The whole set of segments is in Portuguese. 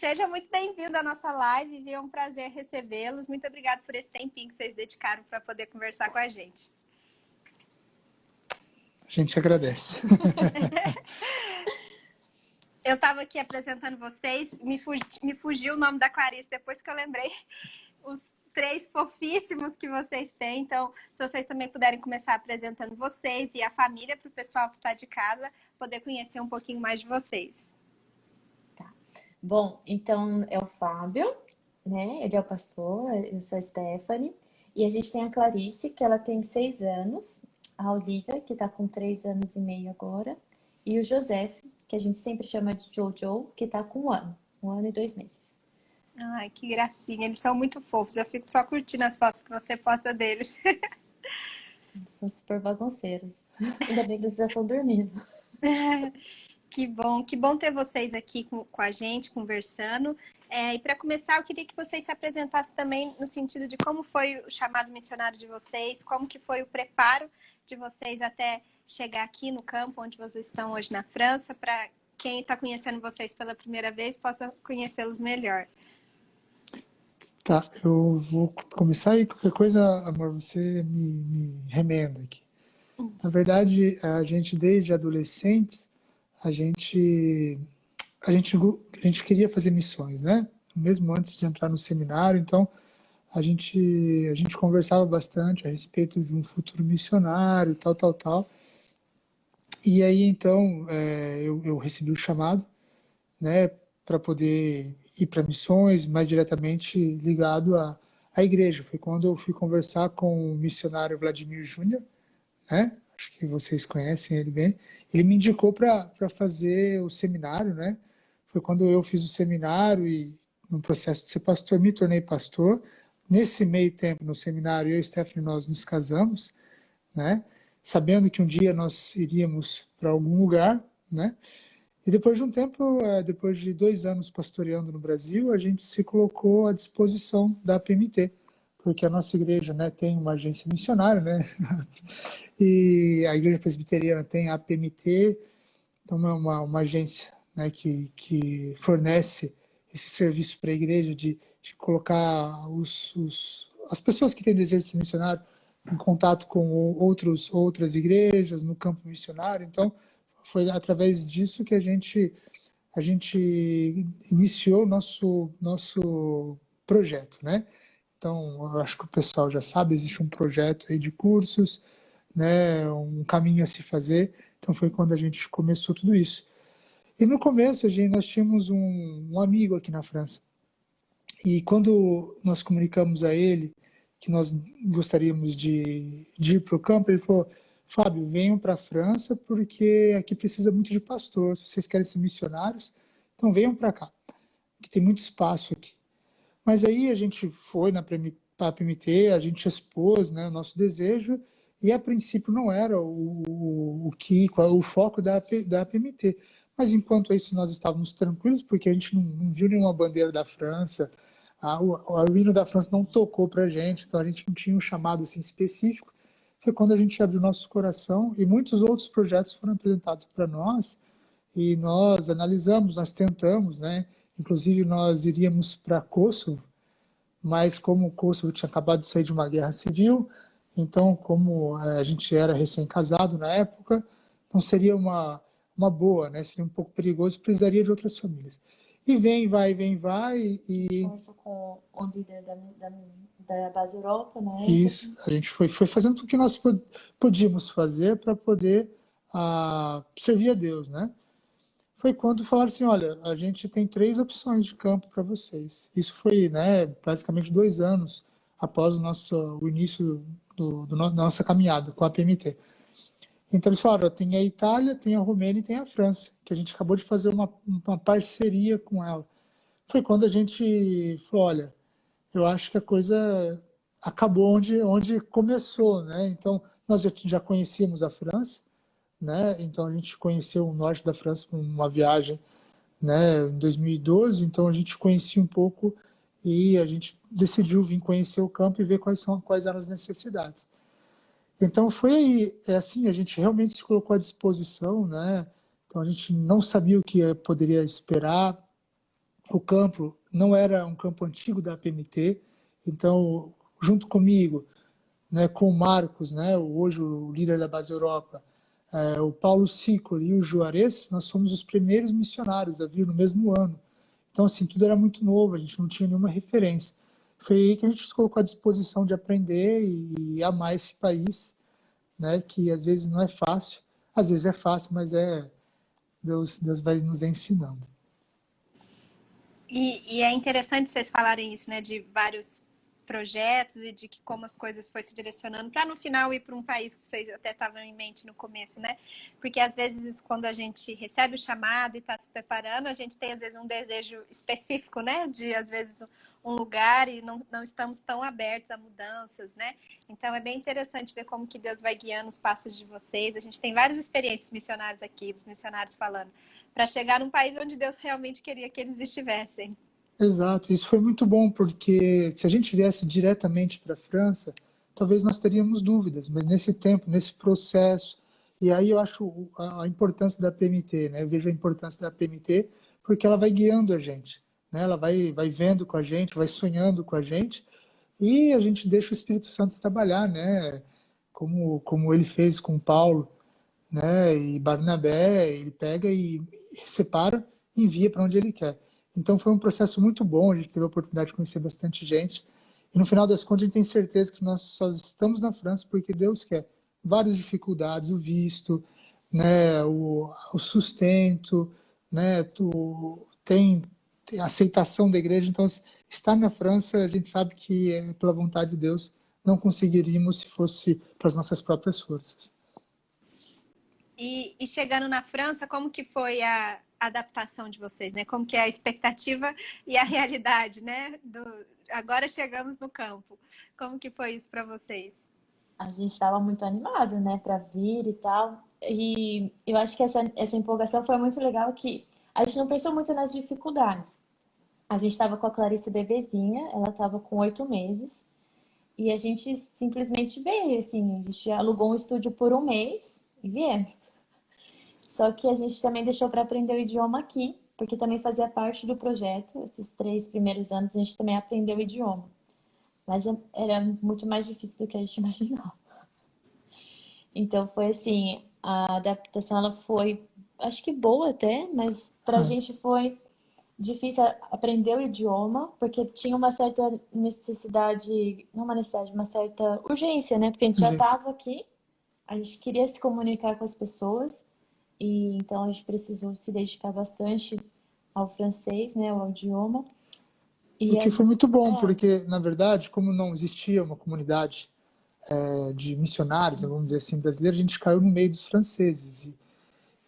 Seja muito bem-vindo à nossa live, viu? É um prazer recebê-los. Muito obrigada por esse tempinho que vocês dedicaram para poder conversar com a gente. A gente agradece. Eu estava aqui apresentando vocês, me fugiu o nome da Clarice, depois que eu lembrei os 3 fofíssimos que vocês têm. Então, se vocês também puderem começar apresentando vocês e a família para o pessoal que está de casa poder conhecer um pouquinho mais de vocês. Tá. Bom, então é o Fábio, né? Ele é o pastor, eu sou a Stephanie. E a gente tem a Clarice, que ela tem 6 anos. A Olivia, que está com 3 anos e meio agora. E o Joseph, que a gente sempre chama de Jojo, que está com 1 ano e 2 meses. Ai, que gracinha. Eles são muito fofos. Eu fico só curtindo as fotos que você posta deles. São super bagunceiros. Ainda bem que eles já estão dormindo. Que bom ter vocês aqui com a gente, conversando. E para começar, eu queria que vocês se apresentassem também no sentido de como foi o chamado missionário de vocês, como que foi o preparo de vocês até chegar aqui no campo onde vocês estão hoje na França, para quem está conhecendo vocês pela primeira vez possa conhecê-los melhor. Tá, eu vou começar e qualquer coisa, amor, você me remenda aqui. Na verdade, a gente desde adolescentes, a gente queria fazer missões, né? Mesmo antes de entrar no seminário, então a gente conversava bastante a respeito de um futuro missionário, tal. E aí, então, eu recebi o chamado, né, para poder ir para missões, mais diretamente ligado à igreja. Foi quando eu fui conversar com o missionário Vladimir Júnior, né? Acho que vocês conhecem ele bem. Ele me indicou para fazer o seminário, né? Foi quando eu fiz o seminário e, no processo de ser pastor, me tornei pastor. Nesse meio tempo, no seminário, eu e Stephanie, nós nos casamos, né? Sabendo que um dia nós iríamos para algum lugar, né? E depois de um tempo, depois de 2 anos pastoreando no Brasil, a gente se colocou à disposição da APMT, porque a nossa igreja, né, tem uma agência missionária, né? E a igreja presbiteriana tem a APMT, então é uma agência, né, que fornece esse serviço para a igreja de colocar as pessoas que têm desejo de ser missionário em contato com outras igrejas no campo missionário. Então, foi através disso que a gente iniciou o nosso projeto, né? Então, eu acho que o pessoal já sabe, existe um projeto aí de cursos, né, um caminho a se fazer. Então, foi quando a gente começou tudo isso. E no começo, nós tínhamos um amigo aqui na França. E quando nós comunicamos a ele que nós gostaríamos de ir para o campo, ele falou: Fábio, venham para a França porque aqui precisa muito de pastor. Se vocês querem ser missionários, então venham para cá, que tem muito espaço aqui. Mas aí a gente foi para a PMT, a gente expôs, né, o nosso desejo, e a princípio não era o foco da PMT. Mas enquanto isso nós estávamos tranquilos, porque a gente não viu nenhuma bandeira da França, o hino da França não tocou para a gente, então a gente não tinha um chamado assim específico. Foi quando a gente abriu nosso coração e muitos outros projetos foram apresentados para nós e nós analisamos, nós tentamos, né? Inclusive nós iríamos para Kosovo, mas como o Kosovo tinha acabado de sair de uma guerra civil, então como a gente era recém-casado na época, não seria uma boa, né? Seria um pouco perigoso, precisaria de outras famílias. E vem, vai. E conversou com o líder da base Europa, né? Isso, a gente foi fazendo tudo que nós podíamos fazer para poder servir a Deus, né? Foi quando falaram assim: olha, a gente tem 3 opções de campo para vocês. Isso foi, né, basicamente 2 anos após o início da nossa caminhada com a PMT. Então eles falaram: tem a Itália, tem a Romênia e tem a França, que a gente acabou de fazer uma parceria com ela. Foi quando a gente falou: olha, eu acho que a coisa acabou onde começou, né? Então nós já conhecíamos a França, né? Então a gente conheceu o norte da França numa viagem, né, em 2012, então a gente conhecia um pouco e a gente decidiu vir conhecer o campo e ver quais eram as necessidades. Então foi aí, assim, a gente realmente se colocou à disposição, né? Então a gente não sabia o que poderia esperar. o campo não era um campo antigo da PMT, então, junto comigo, né, com o Marcos, né, hoje o líder da Base Europa, o Paulo Sicoli e o Juarez, nós fomos os primeiros missionários a vir no mesmo ano. Então, assim, tudo era muito novo, a gente não tinha nenhuma referência. Foi aí que a gente se colocou à disposição de aprender e amar esse país, né, que às vezes não é fácil, às vezes é fácil, mas Deus vai nos ensinando. E é interessante vocês falarem isso, né, de vários projetos e de que como as coisas foram se direcionando para no final ir para um país que vocês até estavam em mente no começo, né? Porque às vezes quando a gente recebe o chamado e está se preparando, a gente tem às vezes um desejo específico, né? De às vezes um lugar e não estamos tão abertos a mudanças, né? Então é bem interessante ver como que Deus vai guiando os passos de vocês. A gente tem várias experiências missionárias aqui, dos missionários falando, para chegar num país onde Deus realmente queria que eles estivessem. Exato, isso foi muito bom, porque se a gente viesse diretamente para a França, talvez nós teríamos dúvidas, mas nesse tempo, nesse processo, e aí eu acho a importância da PMT, né? Eu vejo a importância da PMT porque ela vai guiando a gente, né? Ela vai vendo com a gente, vai sonhando com a gente, e a gente deixa o Espírito Santo trabalhar, né? Como ele fez com Paulo, né? E Barnabé, ele pega e separa e envia para onde ele quer. Então foi um processo muito bom, a gente teve a oportunidade de conhecer bastante gente. E no final das contas a gente tem certeza que nós só estamos na França porque Deus quer. Várias dificuldades, o visto, né, o sustento, né, tem a aceitação da igreja. Então, estar na França, a gente sabe que é pela vontade de Deus, não conseguiríamos se fosse para as nossas próprias forças. E chegando na França, como que foi a adaptação de vocês, né? Como que é a expectativa e a realidade, né? Agora chegamos no campo. Como que foi isso para vocês? A gente estava muito animado, né, para vir e tal. E eu acho que essa empolgação foi muito legal que a gente não pensou muito nas dificuldades. A gente estava com a Clarice bebezinha, ela estava com 8 meses. E a gente simplesmente veio, assim, a gente alugou um estúdio por um mês e viemos. Só que a gente também deixou para aprender o idioma aqui, porque também fazia parte do projeto. Esses 3 primeiros anos a gente também aprendeu o idioma. Mas era muito mais difícil do que a gente imaginava. Então foi assim, a adaptação ela foi, acho que boa até, mas pra Ah, gente foi difícil aprender o idioma, porque tinha uma certa necessidade, não uma necessidade, uma certa urgência, né? Porque a gente já gente. estava aqui, a gente queria se comunicar com as pessoas, e então a gente precisou se dedicar bastante ao francês, né, ao idioma. O E que foi muito bom, é, porque, na verdade, como não existia uma comunidade de missionários, vamos dizer assim, brasileiros, a gente caiu no meio dos franceses.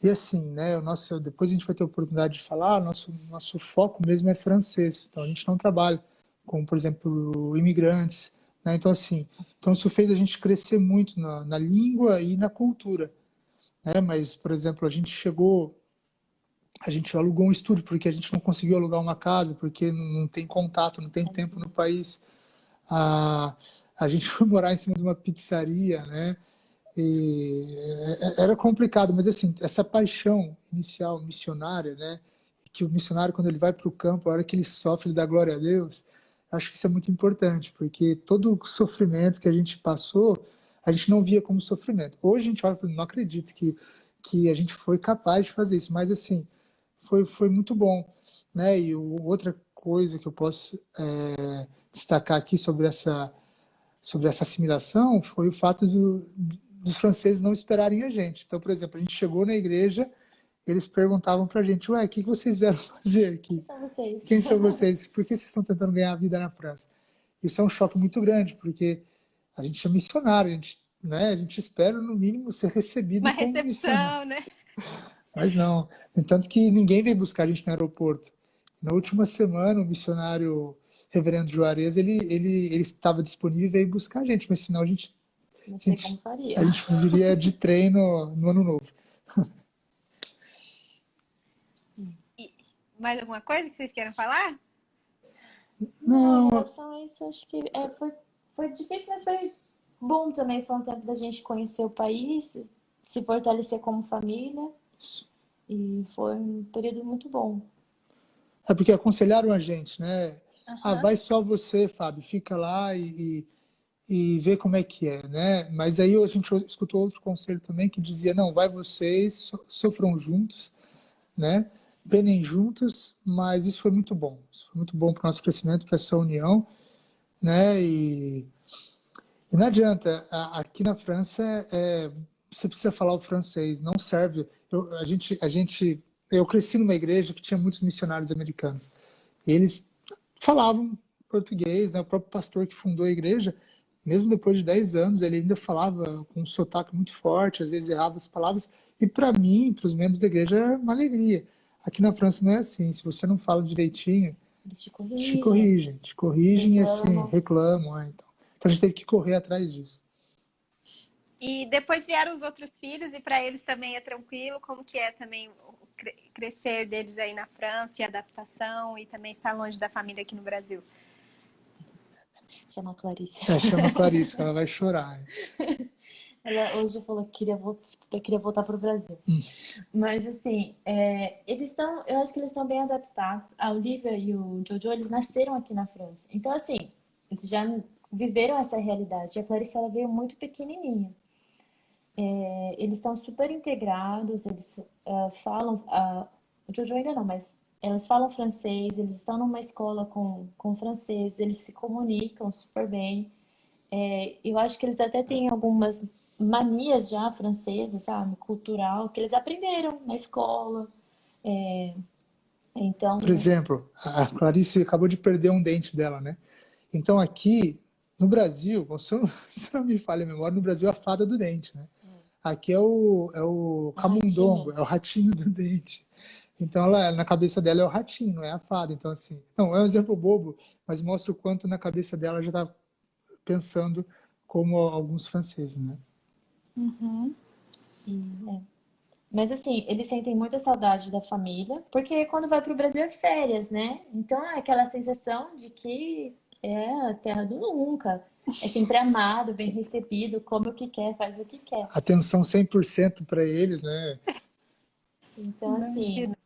E assim, né, depois a gente vai ter a oportunidade de falar, nosso foco mesmo é francês. Então, a gente não trabalha com, por exemplo, imigrantes, né? Então, assim, então isso fez a gente crescer muito na língua e na cultura, né? Mas, por exemplo, a gente alugou um estúdio porque a gente não conseguiu alugar uma casa, porque não tem contato, não tem tempo no país. A, a gente foi morar em cima de uma pizzaria, né? E era complicado, mas assim, essa paixão inicial missionária, né? Que o missionário, quando ele vai para o campo, a hora que ele sofre, ele dá glória a Deus. Acho que isso é muito importante, porque todo o sofrimento que a gente passou, a gente não via como sofrimento. Hoje a gente olha e fala, não acredito que a gente foi capaz de fazer isso, mas assim, foi muito bom, né? E outra coisa que eu posso destacar aqui sobre essa assimilação foi o fato dos franceses não esperarem a gente. Então, por exemplo, a gente chegou na igreja, eles perguntavam para a gente, ué, o que vocês vieram fazer aqui? quem são vocês? Quem são vocês? Por que vocês estão tentando ganhar a vida na França? Isso é um choque muito grande, porque a gente é missionário, a gente espera, no mínimo, ser recebido Uma como missionário. recepção, né? Mas não. No entanto que ninguém veio buscar a gente no aeroporto. Na última semana, o missionário Reverendo Juarez, ele estava disponível e veio buscar a gente, mas senão Não a sei como gente, faria. a gente viria de trem no Ano Novo. E mais alguma coisa que vocês queiram falar? Não, em Não, relação a isso, acho que foi difícil, mas foi bom também. Foi um tempo da gente conhecer o país, se fortalecer como família, e foi um período muito bom. É porque aconselharam a gente, né? Ah, Aham. vai só você, Fábio, fica lá e vê como é que é, né? Mas aí a gente escutou outro conselho também que dizia, não, vai vocês, sofram juntos, né? Penem juntos, mas isso foi muito bom. Isso foi muito bom para o nosso crescimento, para essa união, né? E não adianta, aqui na França, você precisa falar o francês, não serve. Eu cresci numa igreja que tinha muitos missionários americanos. Eles falavam português, né? O próprio pastor que fundou a igreja, mesmo depois de 10 anos, ele ainda falava com um sotaque muito forte, às vezes errava as palavras. E para mim, para os membros da igreja, era uma alegria. Aqui na França não é assim. Se você não fala direitinho, Eles te corrigem e assim, reclamam. reclamam. Então a gente teve que correr atrás disso. E depois vieram os outros filhos, e para eles também é tranquilo? Como que é também o crescer deles aí na França, e a adaptação, e também estar longe da família aqui no Brasil? Chama a Clarice. Chama a Clarice, ela vai chorar. Ela hoje falou que queria voltar para o Brasil. Mas, assim, eu acho que eles estão bem adaptados. A Olivia e o Jojo, eles nasceram aqui na França. Então, assim, eles já viveram essa realidade. E a Clarice, ela veio muito pequenininha. Eles estão super integrados, eles falam... o Jojo ainda não, mas eles falam francês, eles estão numa escola com francês, eles se comunicam super bem. Eu acho que eles até têm algumas manias já francesas, sabe? Cultural, que eles aprenderam na escola. Então, Por exemplo, a Clarice acabou de perder um dente dela, né? Então aqui no Brasil, se não me falha a memória, no Brasil é a fada do dente, né? Aqui é o camundongo, ratinho. é o ratinho do dente. Então na cabeça dela é o ratinho, não é a fada. Então assim, não é um exemplo bobo, mas mostra o quanto na cabeça dela já está pensando como alguns franceses, né? Uhum. Mas assim, eles sentem muita saudade da família, porque quando vai para o Brasil é férias, né? Então é aquela sensação de que é a terra do nunca. É sempre amado, bem recebido, come o que quer, faz o que quer. Atenção 100% para eles, né? Então, assim, Imagina.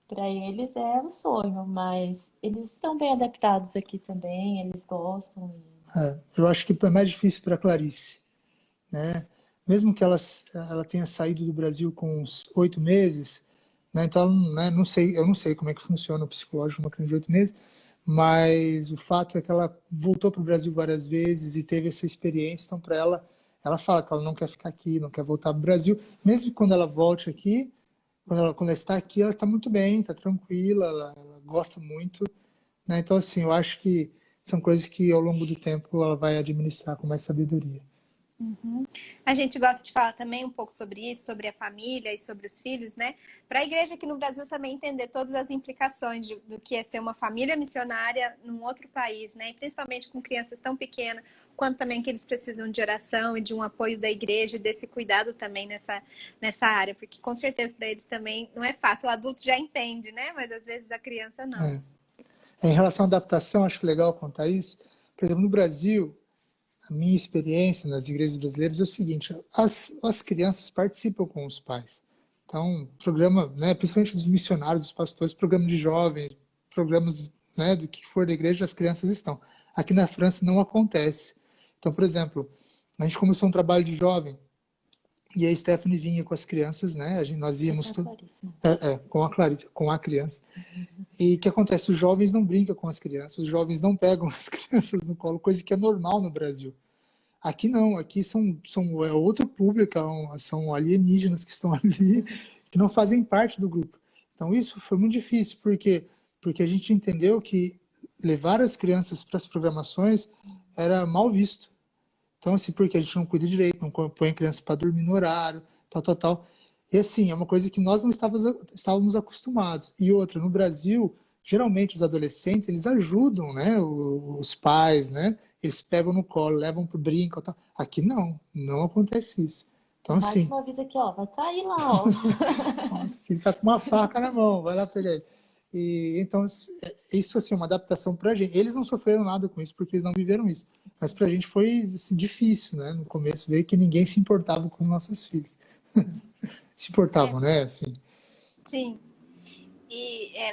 para eles é um sonho, mas eles estão bem adaptados aqui também, eles gostam. Eu acho que é mais difícil para Clarice, né? Mesmo que ela tenha saído do Brasil com uns 8 meses, né? Então, né, não sei, eu não sei como é que funciona o psicológico de uma criança de 8 meses, mas o fato é que ela voltou para o Brasil várias vezes e teve essa experiência. Então, para ela fala que ela não quer ficar aqui, não quer voltar para o Brasil. Mesmo que quando ela volte aqui, quando ela está aqui, ela está muito bem, está tranquila, ela gosta muito, né? Então, assim, eu acho que são coisas que ao longo do tempo ela vai administrar com mais sabedoria. Uhum. A gente gosta de falar também um pouco sobre isso, sobre a família e sobre os filhos, né? Para a igreja aqui no Brasil também entender todas as implicações do que é ser uma família missionária num outro país, né? E principalmente com crianças tão pequenas, quanto também que eles precisam de oração e de um apoio da igreja, desse cuidado também nessa área, porque com certeza para eles também não é fácil. O adulto já entende, né? Mas às vezes a criança não. É. Em relação à adaptação, acho legal contar isso. Por exemplo, no Brasil, a minha experiência nas igrejas brasileiras é o seguinte: as crianças participam com os pais. Então, programa, né, principalmente dos missionários, dos pastores, programa de jovens, programas, né, do que for da igreja, as crianças estão. Aqui na França não acontece. Então, por exemplo, a gente começou um trabalho de jovem e a Stephanie vinha com as crianças, né? Nós Só íamos tinha claríssimo. com a Clarice, com a criança. E o que acontece? Os jovens não brincam com as crianças, os jovens não pegam as crianças no colo, coisa que é normal no Brasil. Aqui não, aqui é outro público, são alienígenas que estão ali, que não fazem parte do grupo. Então isso foi muito difícil, porque a gente entendeu que levar as crianças para as programações era mal visto. Então, assim, porque a gente não cuida direito, não põe a criança para dormir no horário, tal. E assim, é uma coisa que nós não estávamos acostumados. E outra, no Brasil, geralmente os adolescentes, eles ajudam, né, os pais, né? Eles pegam no colo, levam pro brinco, tal. Aqui não acontece isso. Então, Mais assim, uma vez aqui, ó, vai cair lá, ó. nossa, o filho tá com uma faca na mão, vai lá pegar ele. E então, isso assim, é uma adaptação pra gente. Eles não sofreram nada com isso, porque eles não viveram isso. Mas pra gente foi assim, difícil, né? No começo, ver que ninguém se importava com os nossos filhos. Se importavam, né? Assim. Sim.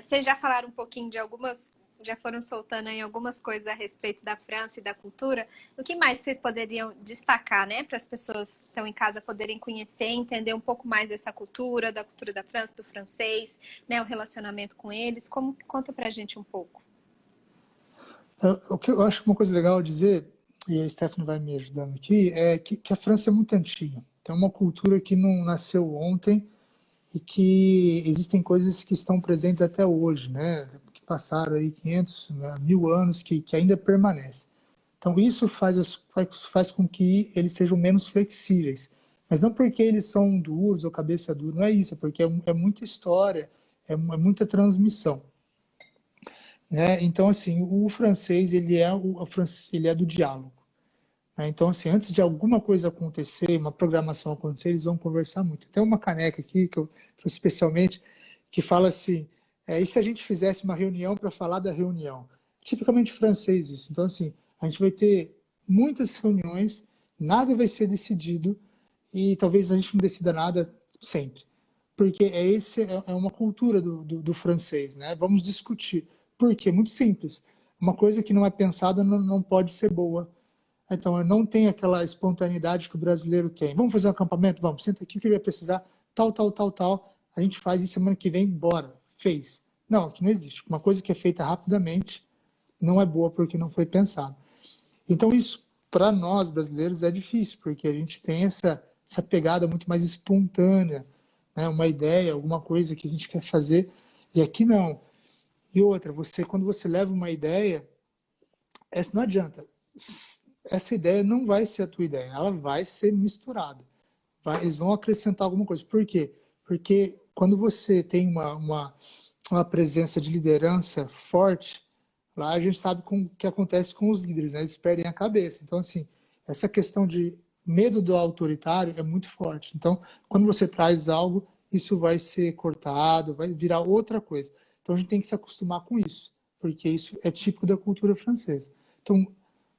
Vocês já falaram um pouquinho de algumas, já foram soltando aí algumas coisas a respeito da França e da cultura. O que mais vocês poderiam destacar, né, para as pessoas que estão em casa poderem conhecer, entender um pouco mais dessa cultura, da cultura da França, do francês, né, o relacionamento com eles? Conta para a gente um pouco. O que eu acho que uma coisa legal dizer, e a Stephanie vai me ajudando aqui, é que a França é muito antiga. Tem uma cultura que não nasceu ontem e que existem coisas que estão presentes até hoje, né? Que passaram aí 500, 1000 anos, que ainda permanecem. Então isso faz com que eles sejam menos flexíveis. Mas não porque eles são duros ou cabeça dura, não é isso, é porque é muita história, é muita transmissão. Né? Então, assim, o francês, ele é do diálogo. Né? Então, assim, antes de alguma coisa acontecer, uma programação acontecer, eles vão conversar muito. Tem uma caneca aqui, que eu trouxe especialmente, que fala assim, e se a gente fizesse uma reunião para falar da reunião? Tipicamente francês isso. Então, assim, a gente vai ter muitas reuniões, nada vai ser decidido, e talvez a gente não decida nada sempre. Porque é uma cultura do francês, né? Vamos discutir. Por quê? Muito simples. Uma coisa que não é pensada não pode ser boa. Então, não tem aquela espontaneidade que o brasileiro tem. Vamos fazer um acampamento? Vamos. Senta aqui, o que vai precisar? Tal, tal, tal, tal. A gente faz e semana que vem, bora. Fez. Não, aqui não existe. Uma coisa que é feita rapidamente não é boa porque não foi pensada. Então, isso, para nós brasileiros, é difícil, porque a gente tem essa pegada muito mais espontânea, né? Uma ideia, alguma coisa que a gente quer fazer, e aqui não. E outra, quando você leva uma ideia, não adianta. Essa ideia não vai ser a tua ideia, ela vai ser misturada. Eles vão acrescentar alguma coisa. Por quê? Porque quando você tem uma presença de liderança forte, lá a gente sabe o que acontece com os líderes, né? Eles perdem a cabeça. Então, assim, essa questão de medo do autoritário é muito forte. Então, quando você traz algo, isso vai ser cortado, vai virar outra coisa. Então, a gente tem que se acostumar com isso, porque isso é típico da cultura francesa. Então,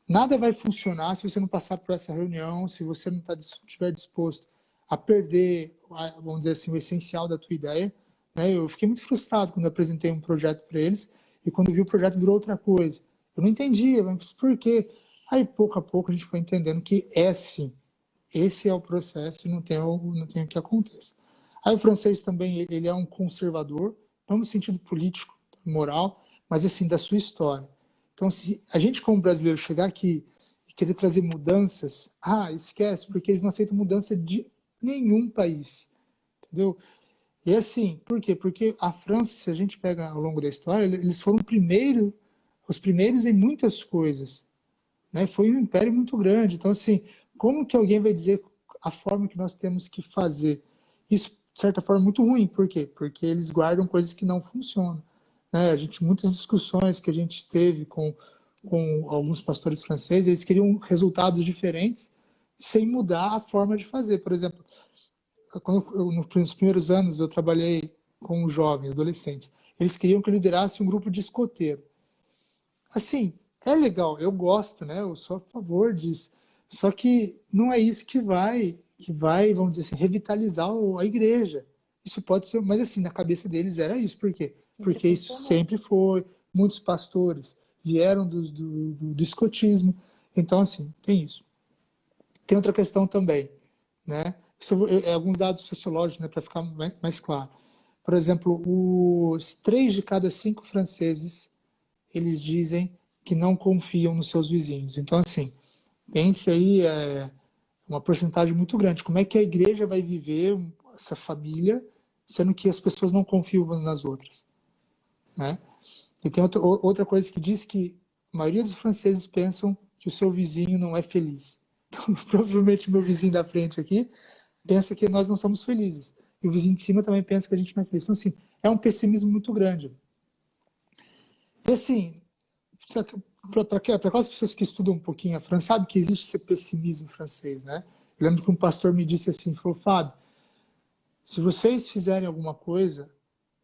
nada vai funcionar se você não passar por essa reunião, se você não estiver disposto a perder, vamos dizer assim, o essencial da tua ideia. Né? Eu fiquei muito frustrado quando apresentei um projeto para eles e quando vi o projeto virou outra coisa. Eu não entendia, mas por quê? Aí, pouco a pouco, a gente foi entendendo que é assim. Esse é o processo e não tem o que aconteça. Aí o francês também, ele é um conservador, não no sentido político, moral, mas assim, da sua história. Então, se a gente como brasileiro chegar aqui e querer trazer mudanças, esquece, porque eles não aceitam mudança de nenhum país, entendeu? E assim, por quê? Porque a França, se a gente pega ao longo da história, eles foram os primeiros em muitas coisas, né? Foi um império muito grande. Então, assim, como que alguém vai dizer a forma que nós temos que fazer? Isso, de certa forma, é muito ruim. Por quê? Porque eles guardam coisas que não funcionam. Né? Muitas discussões que a gente teve com alguns pastores franceses, eles queriam resultados diferentes sem mudar a forma de fazer. Por exemplo, nos primeiros anos eu trabalhei com jovens, adolescentes. Eles queriam que eu liderasse um grupo de escoteiro. Assim, é legal, eu gosto, né? Eu sou a favor disso. Só que não é isso que vai, vamos dizer assim, revitalizar a igreja. Isso pode ser, mas assim, na cabeça deles era isso. Por quê? Porque isso sempre foi. Muitos pastores vieram do escotismo. Então, assim, tem isso. Tem outra questão também, né? Isso alguns dados sociológicos, né, para ficar mais claro. Por exemplo, os 3 de cada 5 franceses, eles dizem que não confiam nos seus vizinhos. Então, assim, pense aí, uma porcentagem muito grande. Como é que a igreja vai viver essa família, sendo que as pessoas não confiam umas nas outras? Né? E tem outra coisa que diz que a maioria dos franceses pensam que o seu vizinho não é feliz. Então, provavelmente, o meu vizinho da frente aqui pensa que nós não somos felizes. E o vizinho de cima também pensa que a gente não é feliz. Então, assim, é um pessimismo muito grande. E, assim, para aquelas pessoas que estudam um pouquinho a França, sabe que existe esse pessimismo francês, né? Eu lembro que um pastor me disse assim, falou, Fábio, se vocês fizerem alguma coisa,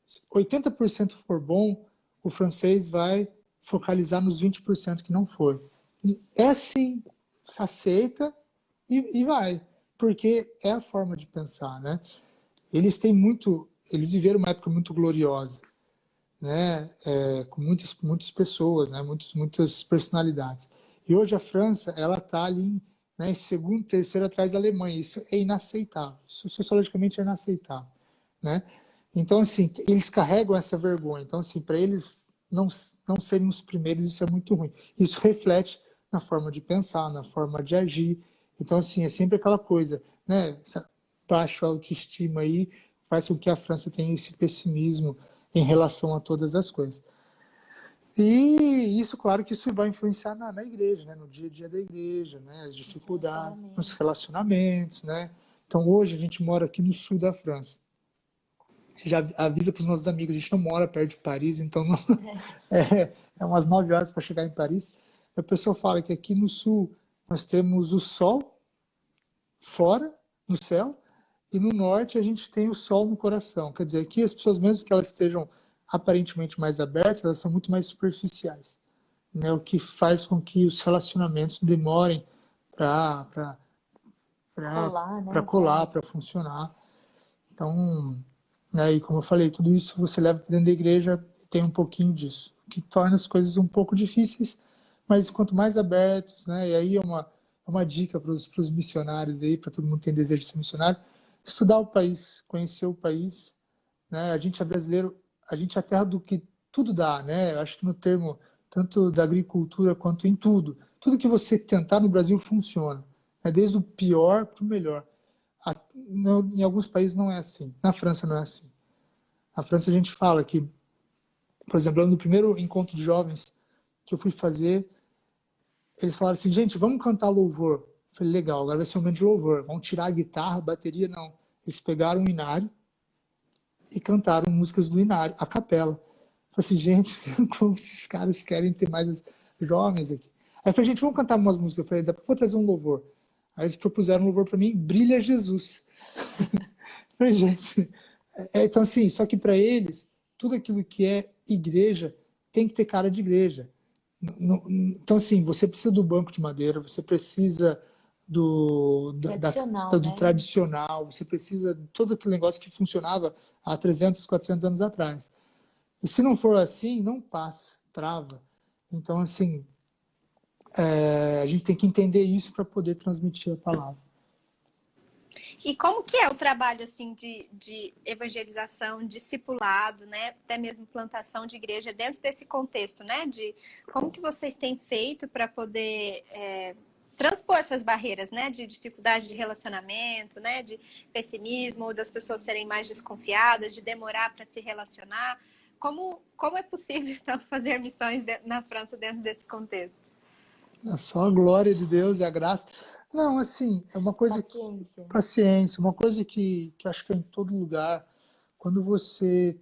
se 80% for bom, o francês vai focalizar nos 20% que não for. É assim, se aceita e vai, porque é a forma de pensar, né? Eles viveram uma época muito gloriosa. né, com muitas pessoas, né, muitas personalidades. E hoje a França, ela está ali, né, em segundo, terceiro atrás da Alemanha. Isso é inaceitável. Isso sociologicamente é inaceitável, né? Então, assim, eles carregam essa vergonha. Então, assim, para eles não serem os primeiros, isso é muito ruim. Isso reflete na forma de pensar, na forma de agir. Então, assim, é sempre aquela coisa, né? Essa baixa autoestima aí faz com que a França tenha esse pessimismo em relação a todas as coisas. E isso, claro que isso vai influenciar na igreja, né? No dia a dia da igreja, né? As dificuldades, nos relacionamentos, né? Então, hoje a gente mora aqui no sul da França. A gente já avisa para os nossos amigos, a gente não mora perto de Paris, então não, é umas 9 horas para chegar em Paris. A pessoa fala que aqui no sul nós temos o sol fora, no céu, e no norte a gente tem o sol no coração. Quer dizer, aqui as pessoas, mesmo que elas estejam aparentemente mais abertas, elas são muito mais superficiais, né? O que faz com que os relacionamentos demorem para colar, para funcionar. Então, né, e como eu falei, tudo isso você leva para dentro da igreja e tem um pouquinho disso, que torna as coisas um pouco difíceis, mas quanto mais abertos, né, e aí é uma dica para os missionários aí, para todo mundo que tem desejo de ser missionário, estudar o país, conhecer o país, né? A gente é brasileiro, a gente é a terra do que tudo dá, né? Eu acho que no termo tanto da agricultura quanto em tudo, tudo que você tentar no Brasil funciona, né? Desde o pior para o melhor. Em alguns países não é assim, na França não é assim. Na França a gente fala que, por exemplo, no primeiro encontro de jovens que eu fui fazer, eles falaram assim, gente, vamos cantar louvor. Eu falei, legal, agora vai ser um momento de louvor. Vamos tirar a guitarra, a bateria, não. Eles pegaram o inário e cantaram músicas do inário, a capela. Eu falei assim, gente, como esses caras querem ter mais jovens aqui. Aí eu falei, gente, vamos cantar umas músicas. Eu falei, vou trazer um louvor. Aí eles propuseram um louvor para mim, Brilha Jesus. Eu falei, gente, então assim, só que para eles, tudo aquilo que é igreja tem que ter cara de igreja. Então, assim, você precisa do banco de madeira, você precisa Tradicional, do né? tradicional, você precisa de todo aquele negócio que funcionava há 300, 400 anos atrás. E se não for assim, não passa, trava. Então, assim, a gente tem que entender isso para poder transmitir a palavra. E como que é o trabalho assim de evangelização, discipulado, né? Até mesmo plantação de igreja dentro desse contexto, né? De como que vocês têm feito para poder transpor essas barreiras, né? De dificuldade de relacionamento, né? De pessimismo, das pessoas serem mais desconfiadas, de demorar para se relacionar. Como é possível então fazer missões na França dentro desse contexto? É só a glória de Deus e a graça. Não, assim, é uma coisa... Paciência. Uma coisa que acho que é em todo lugar. Quando você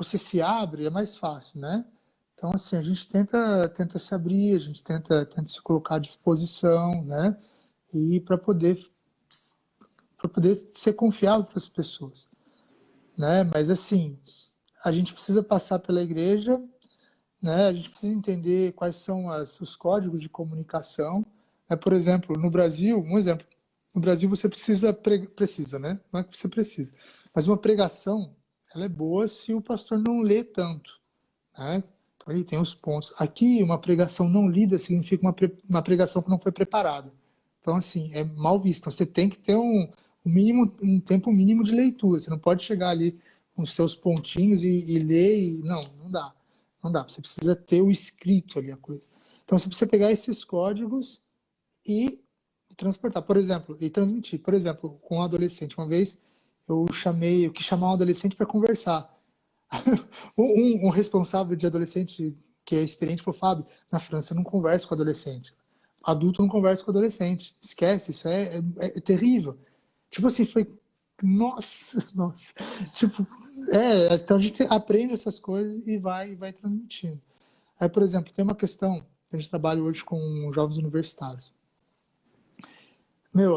se abre, é mais fácil, né? Então, assim, a gente tenta se abrir, a gente tenta se colocar à disposição, né? E para poder ser confiável para as pessoas, né? Mas, assim, a gente precisa passar pela igreja, né? A gente precisa entender quais são os códigos de comunicação. Por exemplo, no Brasil, um exemplo, no Brasil você precisa, né? Não é que você precisa, mas uma pregação, ela é boa se o pastor não lê tanto, né? Então ele tem os pontos. Aqui, uma pregação não lida significa uma pregação que não foi preparada. Então, assim, é mal visto. Então, você tem que ter um tempo mínimo de leitura. Você não pode chegar ali com os seus pontinhos e ler não dá. Não dá, você precisa ter o escrito ali, a coisa. Então, você precisa pegar esses códigos e transportar, por exemplo, e transmitir. Por exemplo, com um adolescente, uma vez eu quis chamar um adolescente para conversar. um responsável de adolescente que é experiente falou, Fábio, na França eu não converso com adolescente. Adulto não conversa com adolescente. Esquece, isso é terrível. Tipo assim, foi... Nossa. Tipo, então a gente aprende essas coisas e vai transmitindo. Aí, por exemplo, tem uma questão, a gente trabalha hoje com jovens universitários.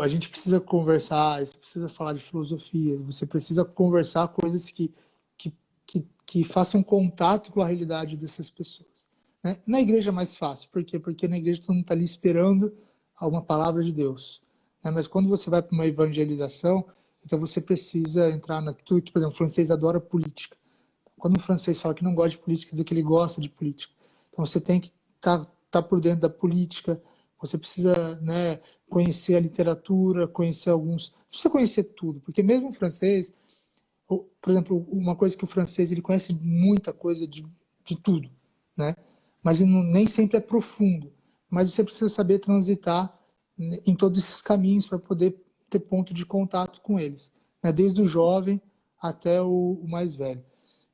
A gente precisa conversar, você precisa falar de filosofia, você precisa conversar coisas que façam contato com a realidade dessas pessoas. Né? Na igreja é mais fácil, por quê? Porque na igreja todo mundo está ali esperando uma palavra de Deus. Né? Mas quando você vai para uma evangelização, então você precisa entrar tudo que, por exemplo, o francês adora política. quando um francês fala que não gosta de política, quer dizer que ele gosta de política. Então você tem que estar por dentro da política, você precisa, né, conhecer a literatura, conhecer alguns... Não precisa conhecer tudo, porque mesmo o francês, por exemplo, uma coisa que o francês, ele conhece muita coisa de tudo, né? Mas nem sempre é profundo. Mas você precisa saber transitar em todos esses caminhos para poder ter ponto de contato com eles, né? Desde o jovem até o mais velho.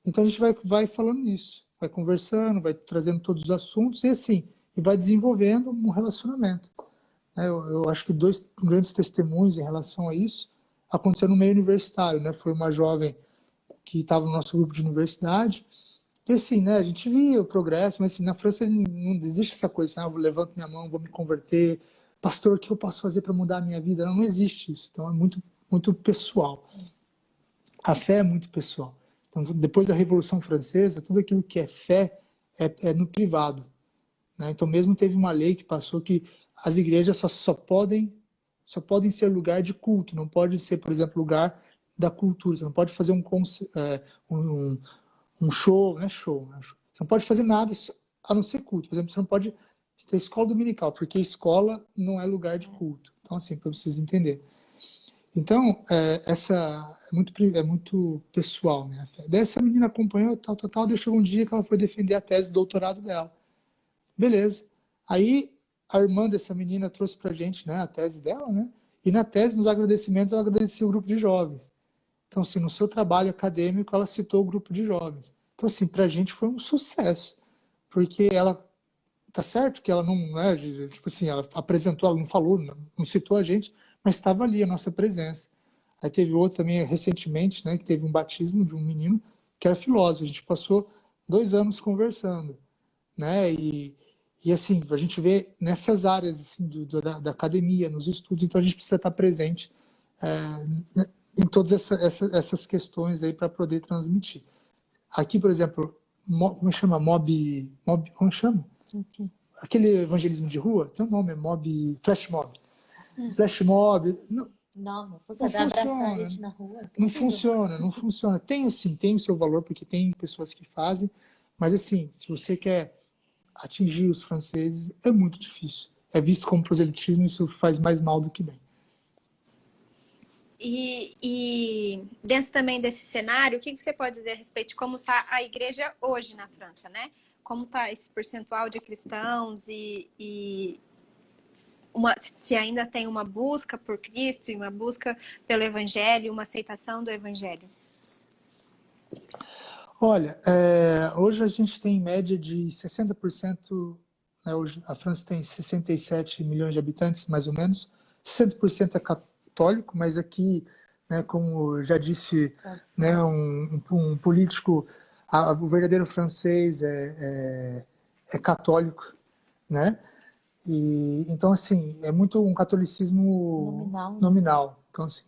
Então a gente vai falando isso, vai conversando, vai trazendo todos os assuntos e assim, e vai desenvolvendo um relacionamento. Eu acho que 2 grandes testemunhos em relação a isso aconteceram no meio universitário, né? Foi uma jovem que estava no nosso grupo de universidade, e assim, né, a gente via o progresso, mas assim, na França não existe essa coisa, eu levanto minha mão, vou me converter, pastor, o que eu posso fazer para mudar a minha vida? Não existe isso, então é muito, muito pessoal. A fé é muito pessoal. Então, depois da Revolução Francesa, tudo aquilo que é fé é no privado, né? Então, mesmo teve uma lei que passou que as igrejas só podem ser lugar de culto, não pode ser, por exemplo, lugar da cultura. Você não pode fazer um show, não é show, né? Você não pode fazer nada a não ser culto. Por exemplo, você não pode ter escola dominical, porque escola não é lugar de culto. Então, assim, para vocês entenderem. Então, essa é muito pessoal, né? Daí essa menina acompanhou, tal, deixou um dia que ela foi defender a tese de doutorado dela. Beleza. Aí, a irmã dessa menina trouxe pra gente, né, a tese dela, né? E na tese, nos agradecimentos, ela agradecia o grupo de jovens. Então, assim, no seu trabalho acadêmico, ela citou o grupo de jovens. Então, assim, pra gente foi um sucesso. Porque ela, tá certo que ela não, né, tipo assim, ela apresentou, ela não falou, não citou a gente, mas estava ali a nossa presença. Aí teve outro também, recentemente, né, que teve um batismo de um menino que era filósofo. A gente passou 2 anos conversando, né, e assim, a gente vê nessas áreas assim, da academia, nos estudos, então a gente precisa estar presente em todas essas questões aí para poder transmitir. Aqui, por exemplo, como chama? Como chama? Okay. Aquele evangelismo de rua, tem um nome, flash mob. Flash mob, não funciona. Abraçar a gente na rua. Não funciona. Tem assim, tem o seu valor, porque tem pessoas que fazem, mas assim, se você quer atingir os franceses, é muito difícil. É visto como proselitismo, isso faz mais mal do que bem. E dentro também desse cenário, o que você pode dizer a respeito de como está a igreja hoje na França, né? Como está esse percentual de cristãos se ainda tem uma busca por Cristo, uma busca pelo Evangelho, uma aceitação do Evangelho? Olha, hoje a gente tem em média de 60%, né, hoje a França tem 67 milhões de habitantes, mais ou menos, 60% é católico, mas aqui, né, como já disse, né, um político, o verdadeiro francês é católico, né? E então assim é muito um catolicismo nominal. Então assim,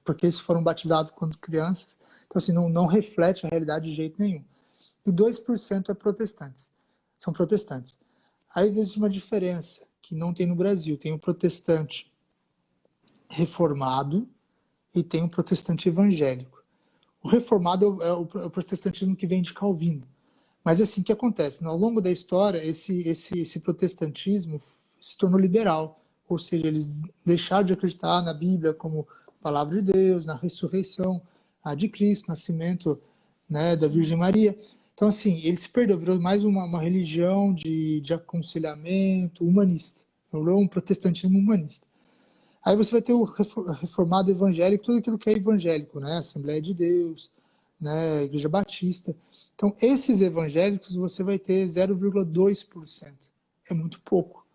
porque eles foram batizados quando crianças, então assim não reflete a realidade de jeito nenhum. E 2% são protestantes. Aí existe uma diferença que não tem no Brasil, tem o protestante reformado e tem o protestante evangélico. O reformado é o protestantismo que vem de Calvino. Mas assim, o que acontece? Ao longo da história, esse protestantismo se tornou liberal, ou seja, eles deixaram de acreditar na Bíblia como palavra de Deus, na ressurreição de Cristo, nascimento, né, da Virgem Maria. Então, assim, ele se perdeu, virou mais uma religião de aconselhamento humanista, virou um protestantismo humanista. Aí você vai ter o reformado evangélico, tudo aquilo que é evangélico, né, Assembleia de Deus, né, Igreja Batista. Então, esses evangélicos você vai ter 0,2%. É muito pouco,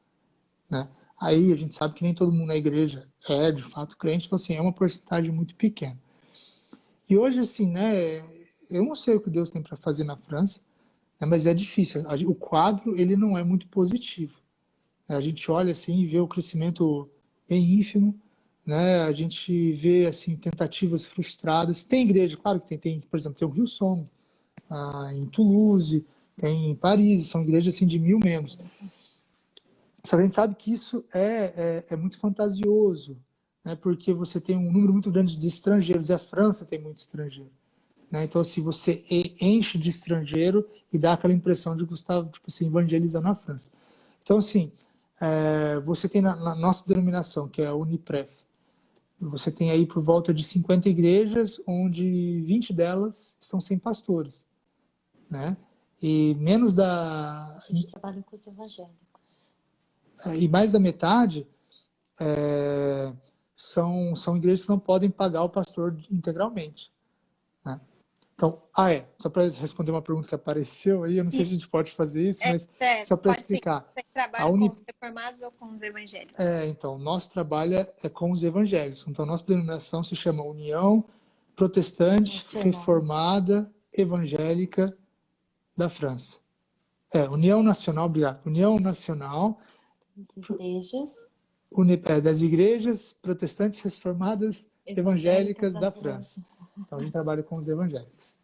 né? Aí a gente sabe que nem todo mundo na igreja é, de fato, crente, então, assim, é uma porcentagem muito pequena. E hoje, assim, né, eu não sei o que Deus tem para fazer na França, né, mas é difícil. O quadro, ele não é muito positivo. A gente olha, assim, e vê o crescimento bem ínfimo, né? A gente vê assim tentativas frustradas. Tem igreja, claro que tem, por exemplo, tem o Hillsong em Toulouse, tem em Paris, são igrejas assim de 1.000 membros. Só que a gente sabe que isso é muito fantasioso, né? Porque você tem um número muito grande de estrangeiros, e a França tem muito estrangeiro. né? Então, assim, você enche de estrangeiro e dá aquela impressão de que você está, tipo assim, evangelizando na França. Então, assim, você tem na nossa denominação, que é a Unipref, você tem aí por volta de 50 igrejas, onde 20 delas estão sem pastores, né? E menos A gente trabalha com os evangélicos. e mais da metade são igrejas que não podem pagar o pastor integralmente, né? Então, só para responder uma pergunta que apareceu aí, eu não sei se a gente pode fazer isso, mas só para Pode ser. explicar. Vocês A trabalham com Uni... os reformados ou com os evangélicos? Então, nosso trabalho é com os evangélicos. Então, nossa denominação se chama União Protestante Reformada Evangélica da França. União Nacional, obrigado. União Nacional das Igrejas Protestantes Reformadas Evangélicas da França. Então, a gente trabalha com os evangélicos.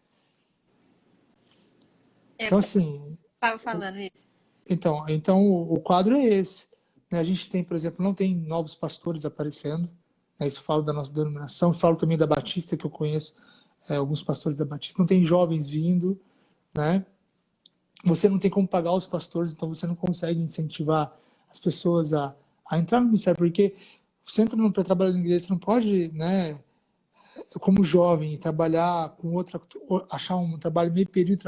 Então, assim... Estava falando isso. Então o quadro é esse, né? A gente tem, por exemplo, não tem novos pastores aparecendo, né? Isso eu falo da nossa denominação, falo também da Batista, que eu conheço alguns pastores da Batista. Não tem jovens vindo, né? Você não tem como pagar os pastores, então você não consegue incentivar as pessoas a entrar no ministério, porque você entra para trabalhar na igreja, você não pode, né, como jovem, trabalhar com outra, achar um trabalho meio período,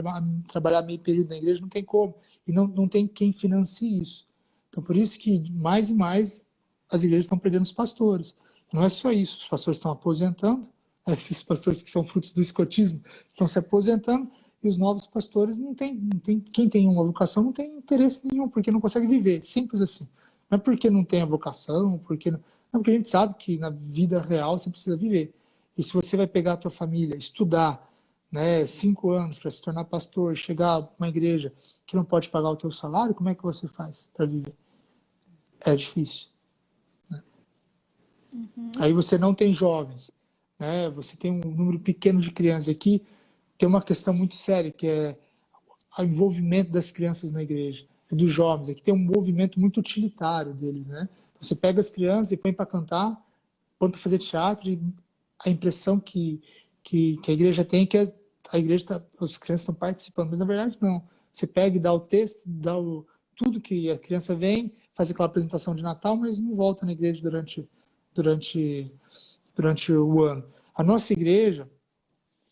trabalhar meio período na igreja, não tem como. E não tem quem financie isso. Então, por isso que mais e mais as igrejas estão perdendo os pastores. Não é só isso, os pastores estão aposentando, esses pastores que são frutos do escotismo estão se aposentando, e os novos pastores não tem, quem tem uma vocação não tem interesse nenhum, porque não consegue viver, simples assim. Não é porque não tem a vocação, porque a gente sabe que na vida real você precisa viver. E se você vai pegar a tua família, estudar, né, 5 anos para se tornar pastor, chegar a uma igreja que não pode pagar o teu salário, como é que você faz para viver? É difícil, né? Aí você não tem jovens, né? Você tem um número pequeno de crianças. Aqui tem uma questão muito séria, que é o envolvimento das crianças na igreja, dos jovens. Aqui tem um movimento muito utilitário deles, né? Você pega as crianças e põe para cantar, põe para fazer teatro, e a impressão que a igreja tem é que a igreja as crianças estão participando, mas na verdade não. Você pega e dá o texto, tudo que a criança vem, faz aquela apresentação de Natal, mas não volta na igreja durante o ano. A nossa igreja,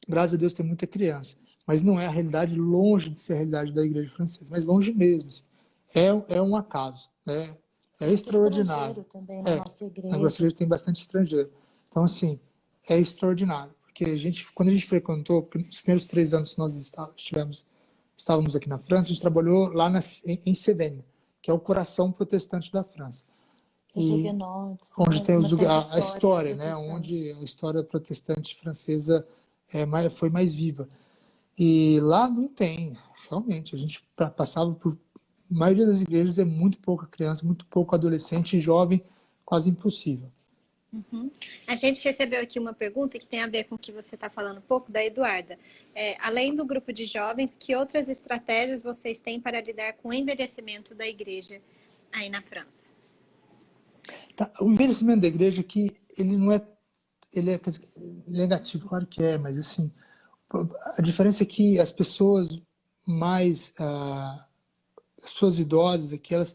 graças a Deus, tem muita criança, mas não é a realidade, longe de ser a realidade da igreja francesa, mas longe mesmo. Assim. É um acaso, né? É extraordinário. Também na nossa igreja. Na nossa igreja tem bastante estrangeiro. Então, assim, é extraordinário. Porque quando a gente frequentou, nos primeiros 3 anos que nós estávamos aqui na França, a gente trabalhou lá em Cévennes, que é o coração protestante da França. Onde tem a história, né? Onde a história protestante francesa foi mais viva. E lá não tem, realmente. A gente passava por... A maioria das igrejas é muito pouca criança, muito pouco adolescente e jovem, quase impossível. A gente recebeu aqui uma pergunta que tem a ver com o que você está falando um pouco, da Eduarda. Além do grupo de jovens, que outras estratégias vocês têm para lidar com o envelhecimento da igreja aí na França? Tá, o envelhecimento da igreja aqui, ele não é... Ele é negativo, claro que é, mas assim... A diferença é que as pessoas mais... as pessoas idosas aqui, elas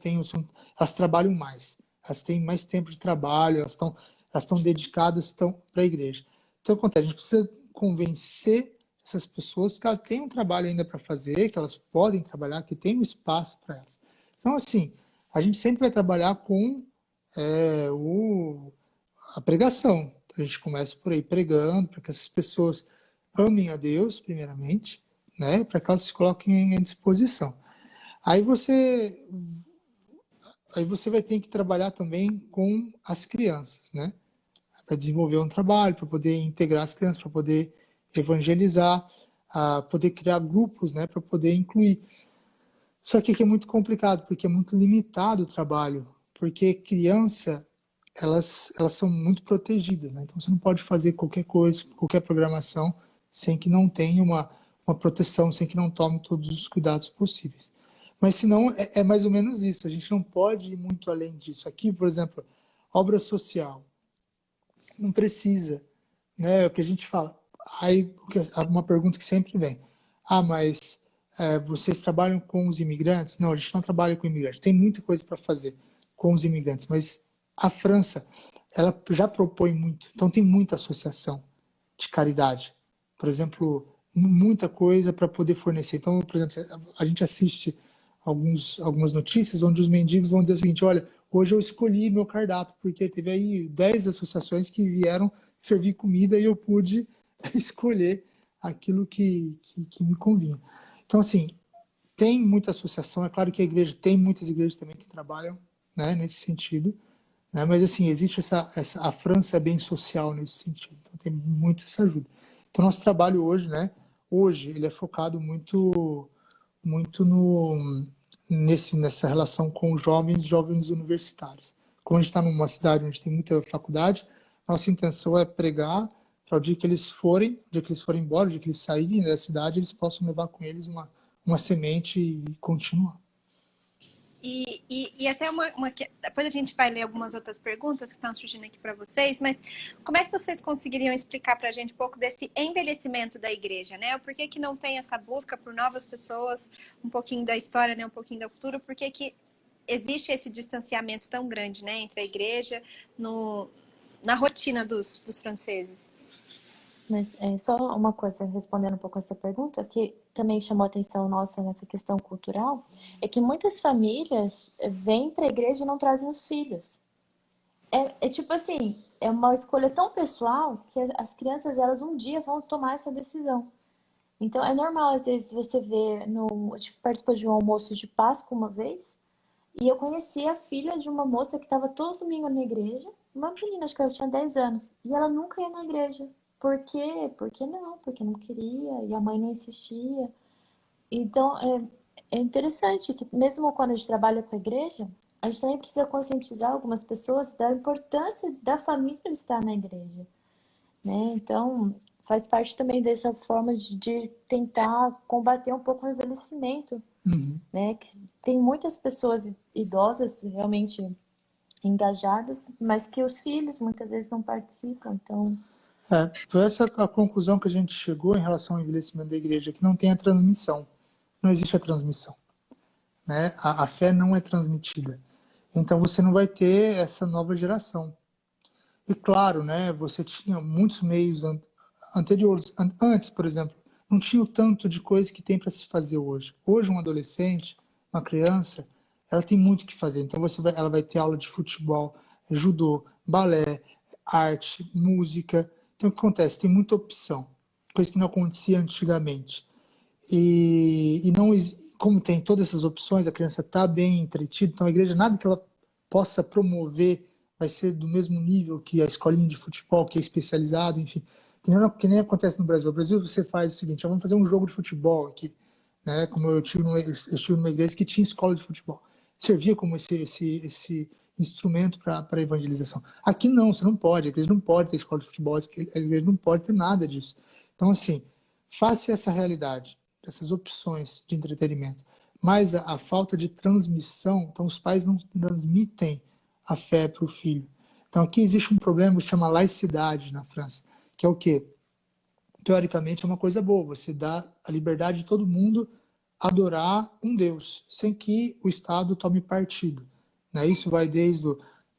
trabalham mais. Elas têm mais tempo de trabalho, elas estão dedicadas para a igreja. Então, acontece, a gente precisa convencer essas pessoas que elas têm um trabalho ainda para fazer, que elas podem trabalhar, que tem um espaço para elas. Então, assim, a gente sempre vai trabalhar com a pregação. A gente começa por aí pregando, para que essas pessoas amem a Deus, primeiramente, né, para que elas se coloquem à disposição. Aí você vai ter que trabalhar também com as crianças, né? Para desenvolver um trabalho, para poder integrar as crianças, para poder evangelizar, poder criar grupos, né? Para poder incluir. Só que aqui é muito complicado, porque é muito limitado o trabalho, porque criança, elas são muito protegidas, né? Então você não pode fazer qualquer coisa, qualquer programação, sem que não tenha uma proteção, sem que não tome todos os cuidados possíveis. Mas, senão, é mais ou menos isso. A gente não pode ir muito além disso. Aqui, por exemplo, obra social. Não precisa. Né? É o que a gente fala. aí uma pergunta que sempre vem, mas vocês trabalham com os imigrantes? Não, a gente não trabalha com imigrantes, tem muita coisa para fazer com os imigrantes, mas a França, ela já propõe muito, então tem muita associação de caridade, por exemplo, muita coisa para poder fornecer. Então, por exemplo, a gente assiste algumas notícias onde os mendigos vão dizer o seguinte, olha, hoje eu escolhi meu cardápio, porque teve aí 10 associações que vieram servir comida e eu pude escolher aquilo que me convinha. Então, assim, tem muita associação, é claro que a igreja, tem muitas igrejas também que trabalham, né, nesse sentido, né, mas, assim, existe a França é bem social nesse sentido, então tem muita essa ajuda. Então, nosso trabalho hoje, né, ele é focado muito nessa relação com jovens universitários. Como a gente está numa cidade onde tem muita faculdade, nossa intenção é pregar para o dia que eles forem embora, o dia que eles saírem da cidade, eles possam levar com eles uma semente e continuar. E até depois a gente vai ler algumas outras perguntas que estão surgindo aqui para vocês, mas como é que vocês conseguiriam explicar para a gente um pouco desse envelhecimento da igreja, né? Por que não tem essa busca por novas pessoas, um pouquinho da história, né? Um pouquinho da cultura, por que existe esse distanciamento tão grande, né? Entre a igreja na rotina dos franceses? Mas só uma coisa, respondendo um pouco essa pergunta, que também chamou a atenção nossa nessa questão cultural, é que muitas famílias vêm para a igreja e não trazem os filhos. É tipo assim, é uma escolha tão pessoal que as crianças, elas um dia vão tomar essa decisão. Então, é normal, às vezes, você ver, a gente participou de um almoço de Páscoa uma vez, e eu conheci a filha de uma moça que estava todo domingo na igreja, uma menina, acho que ela tinha 10 anos, e ela nunca ia na igreja. Por quê? Porque não queria, e a mãe não insistia. Então, é interessante que mesmo quando a gente trabalha com a igreja, a gente também precisa conscientizar algumas pessoas da importância da família estar na igreja, né? Então, faz parte também dessa forma de tentar combater um pouco o envelhecimento, né? Que tem muitas pessoas idosas realmente engajadas, mas que os filhos muitas vezes não participam, então... Foi essa a conclusão que a gente chegou em relação ao envelhecimento da igreja, que não tem a transmissão. Não existe a transmissão, né? A fé não é transmitida. Então você não vai ter essa nova geração. E claro, né, você tinha muitos meios anteriores. Antes, por exemplo, não tinha o tanto de coisa que tem para se fazer hoje. Hoje, um adolescente, uma criança, ela tem muito o que fazer. Então ela vai ter aula de futebol, judô, balé, arte, música. Então o que acontece? Tem muita opção, coisa que não acontecia antigamente. E não, como tem todas essas opções, a criança está bem entretida, então a igreja, nada que ela possa promover vai ser do mesmo nível que a escolinha de futebol, que é especializado, enfim. Que nem acontece no Brasil. No Brasil você faz o seguinte, vamos fazer um jogo de futebol aqui, né? Como eu estive numa igreja que tinha escola de futebol. Servia como esse instrumento para a evangelização. Aqui não, você não pode, a igreja não pode ter escola de futebol, a igreja não pode ter nada disso. Então, assim, face essa realidade, essas opções de entretenimento, mas a falta de transmissão, então os pais não transmitem a fé para o filho. Então aqui existe um problema que se chama laicidade na França, que é o quê? Teoricamente é uma coisa boa, você dá a liberdade de todo mundo adorar um Deus, sem que o Estado tome partido, né? Isso vai desde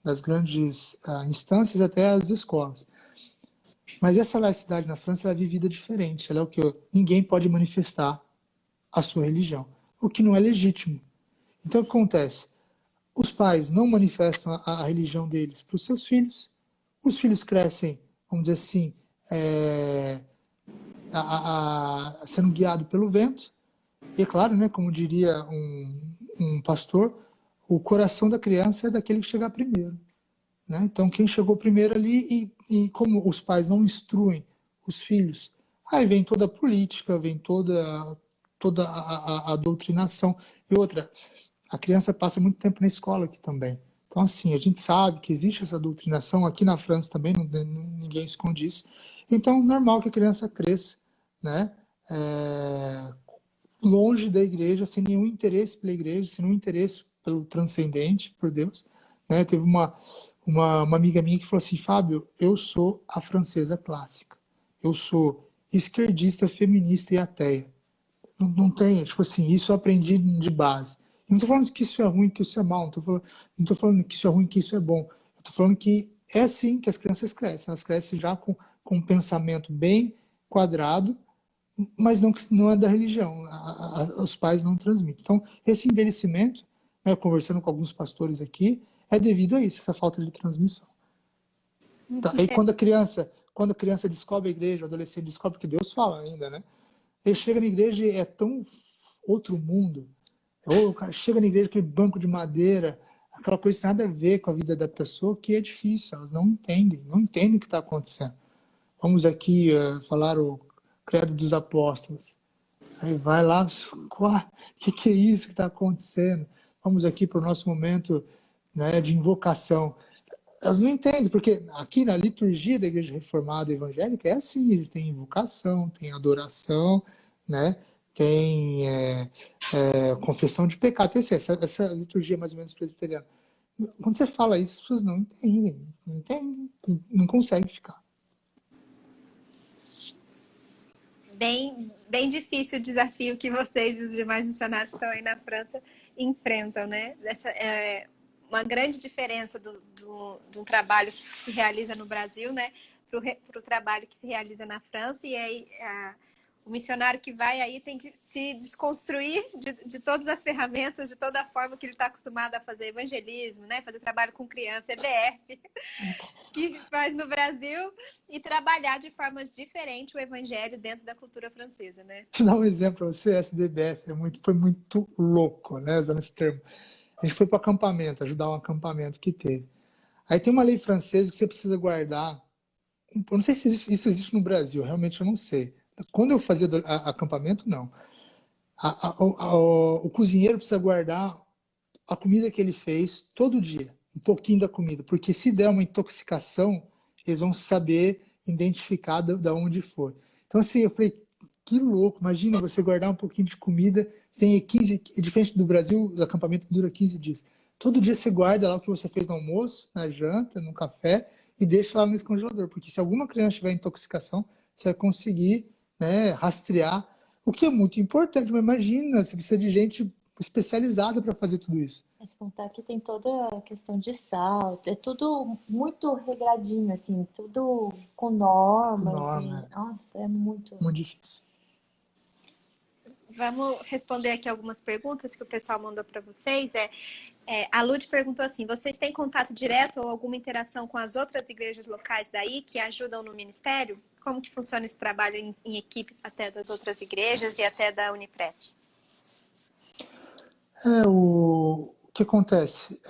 das grandes instâncias até as escolas. Mas essa laicidade na França ela é vivida diferente. Ela é o que? Ninguém pode manifestar a sua religião, o que não é legítimo. Então o que acontece? Os pais não manifestam a religião deles para os seus filhos, os filhos crescem, vamos dizer assim, sendo guiados pelo vento, e é claro, né, como diria um pastor, o coração da criança é daquele que chegar primeiro. Né? Então, quem chegou primeiro ali, e como os pais não instruem os filhos, aí vem toda a política, vem toda a doutrinação. E outra, a criança passa muito tempo na escola aqui também. Então, assim, a gente sabe que existe essa doutrinação, aqui na França também, ninguém esconde isso. Então, é normal que a criança cresça, né? Longe da igreja, sem nenhum interesse pela igreja, sem nenhum interesse pelo transcendente, por Deus. Né? Teve uma amiga minha que falou assim, Fábio, eu sou a francesa clássica. Eu sou esquerdista, feminista e ateia. Não tem, tipo assim, isso eu aprendi de base. Não estou falando que isso é ruim, que isso é mal, não tô falando que isso é ruim, que isso é bom. Eu estou falando que é assim que as crianças crescem. Elas crescem já com um pensamento bem quadrado, mas não é da religião. Os pais não transmitem. Então, esse envelhecimento, né, conversando com alguns pastores aqui, é devido a isso, essa falta de transmissão. Tá? Aí quando a criança descobre a igreja, o adolescente descobre que Deus fala ainda, né? Ele chega na igreja e é tão outro mundo. Ou o cara chega na igreja com aquele banco de madeira, aquela coisa que nada a ver com a vida da pessoa, que é difícil, elas não entendem o que está acontecendo. Vamos aqui falar o Credo dos Apóstolos. Aí vai lá, o que é isso que está acontecendo? Vamos aqui para o nosso momento, né, de invocação. Elas não entendem, porque aqui na liturgia da Igreja Reformada Evangélica é assim, tem invocação, tem adoração, né? Tem confissão de pecados. Essa liturgia mais ou menos presbiteriana. Quando você fala isso, as pessoas não entendem, não conseguem ficar. Bem difícil o desafio que vocês e os demais missionários que estão aí na França enfrentam, né? Essa é uma grande diferença do trabalho que se realiza no Brasil, né? Para o trabalho que se realiza na França. E aí o missionário que vai aí tem que se desconstruir de todas as ferramentas, de toda a forma que ele está acostumado a fazer evangelismo, né? Fazer trabalho com criança, EBF, que faz no Brasil, e trabalhar de formas diferentes o evangelho dentro da cultura francesa, né? Deixa eu dar um exemplo para você, SDBF foi muito louco, né? Usando esse termo. A gente foi para acampamento, ajudar um acampamento que teve. Aí tem uma lei francesa que você precisa guardar. Eu não sei se isso existe no Brasil, realmente eu não sei. Quando eu fazia acampamento, não. O cozinheiro precisa guardar a comida que ele fez todo dia, um pouquinho da comida, porque se der uma intoxicação, eles vão saber identificar de onde foi. Então, assim, eu falei, que louco, imagina você guardar um pouquinho de comida, você tem 15, diferente do Brasil, o acampamento dura 15 dias. Todo dia você guarda lá o que você fez no almoço, na janta, no café, e deixa lá no congelador, porque se alguma criança tiver intoxicação, você vai conseguir, né, rastrear, o que é muito importante, mas imagina, você precisa de gente especializada para fazer tudo isso. Mas contar que tem toda a questão de sal, é tudo muito regradinho, assim, tudo com normas, Norma, nossa, é muito... muito difícil. Vamos responder aqui algumas perguntas que o pessoal mandou para vocês. A Lud perguntou assim: vocês têm contato direto ou alguma interação com as outras igrejas locais daí que ajudam no ministério? Como que funciona esse trabalho em equipe até das outras igrejas e até da Unipret? O que acontece?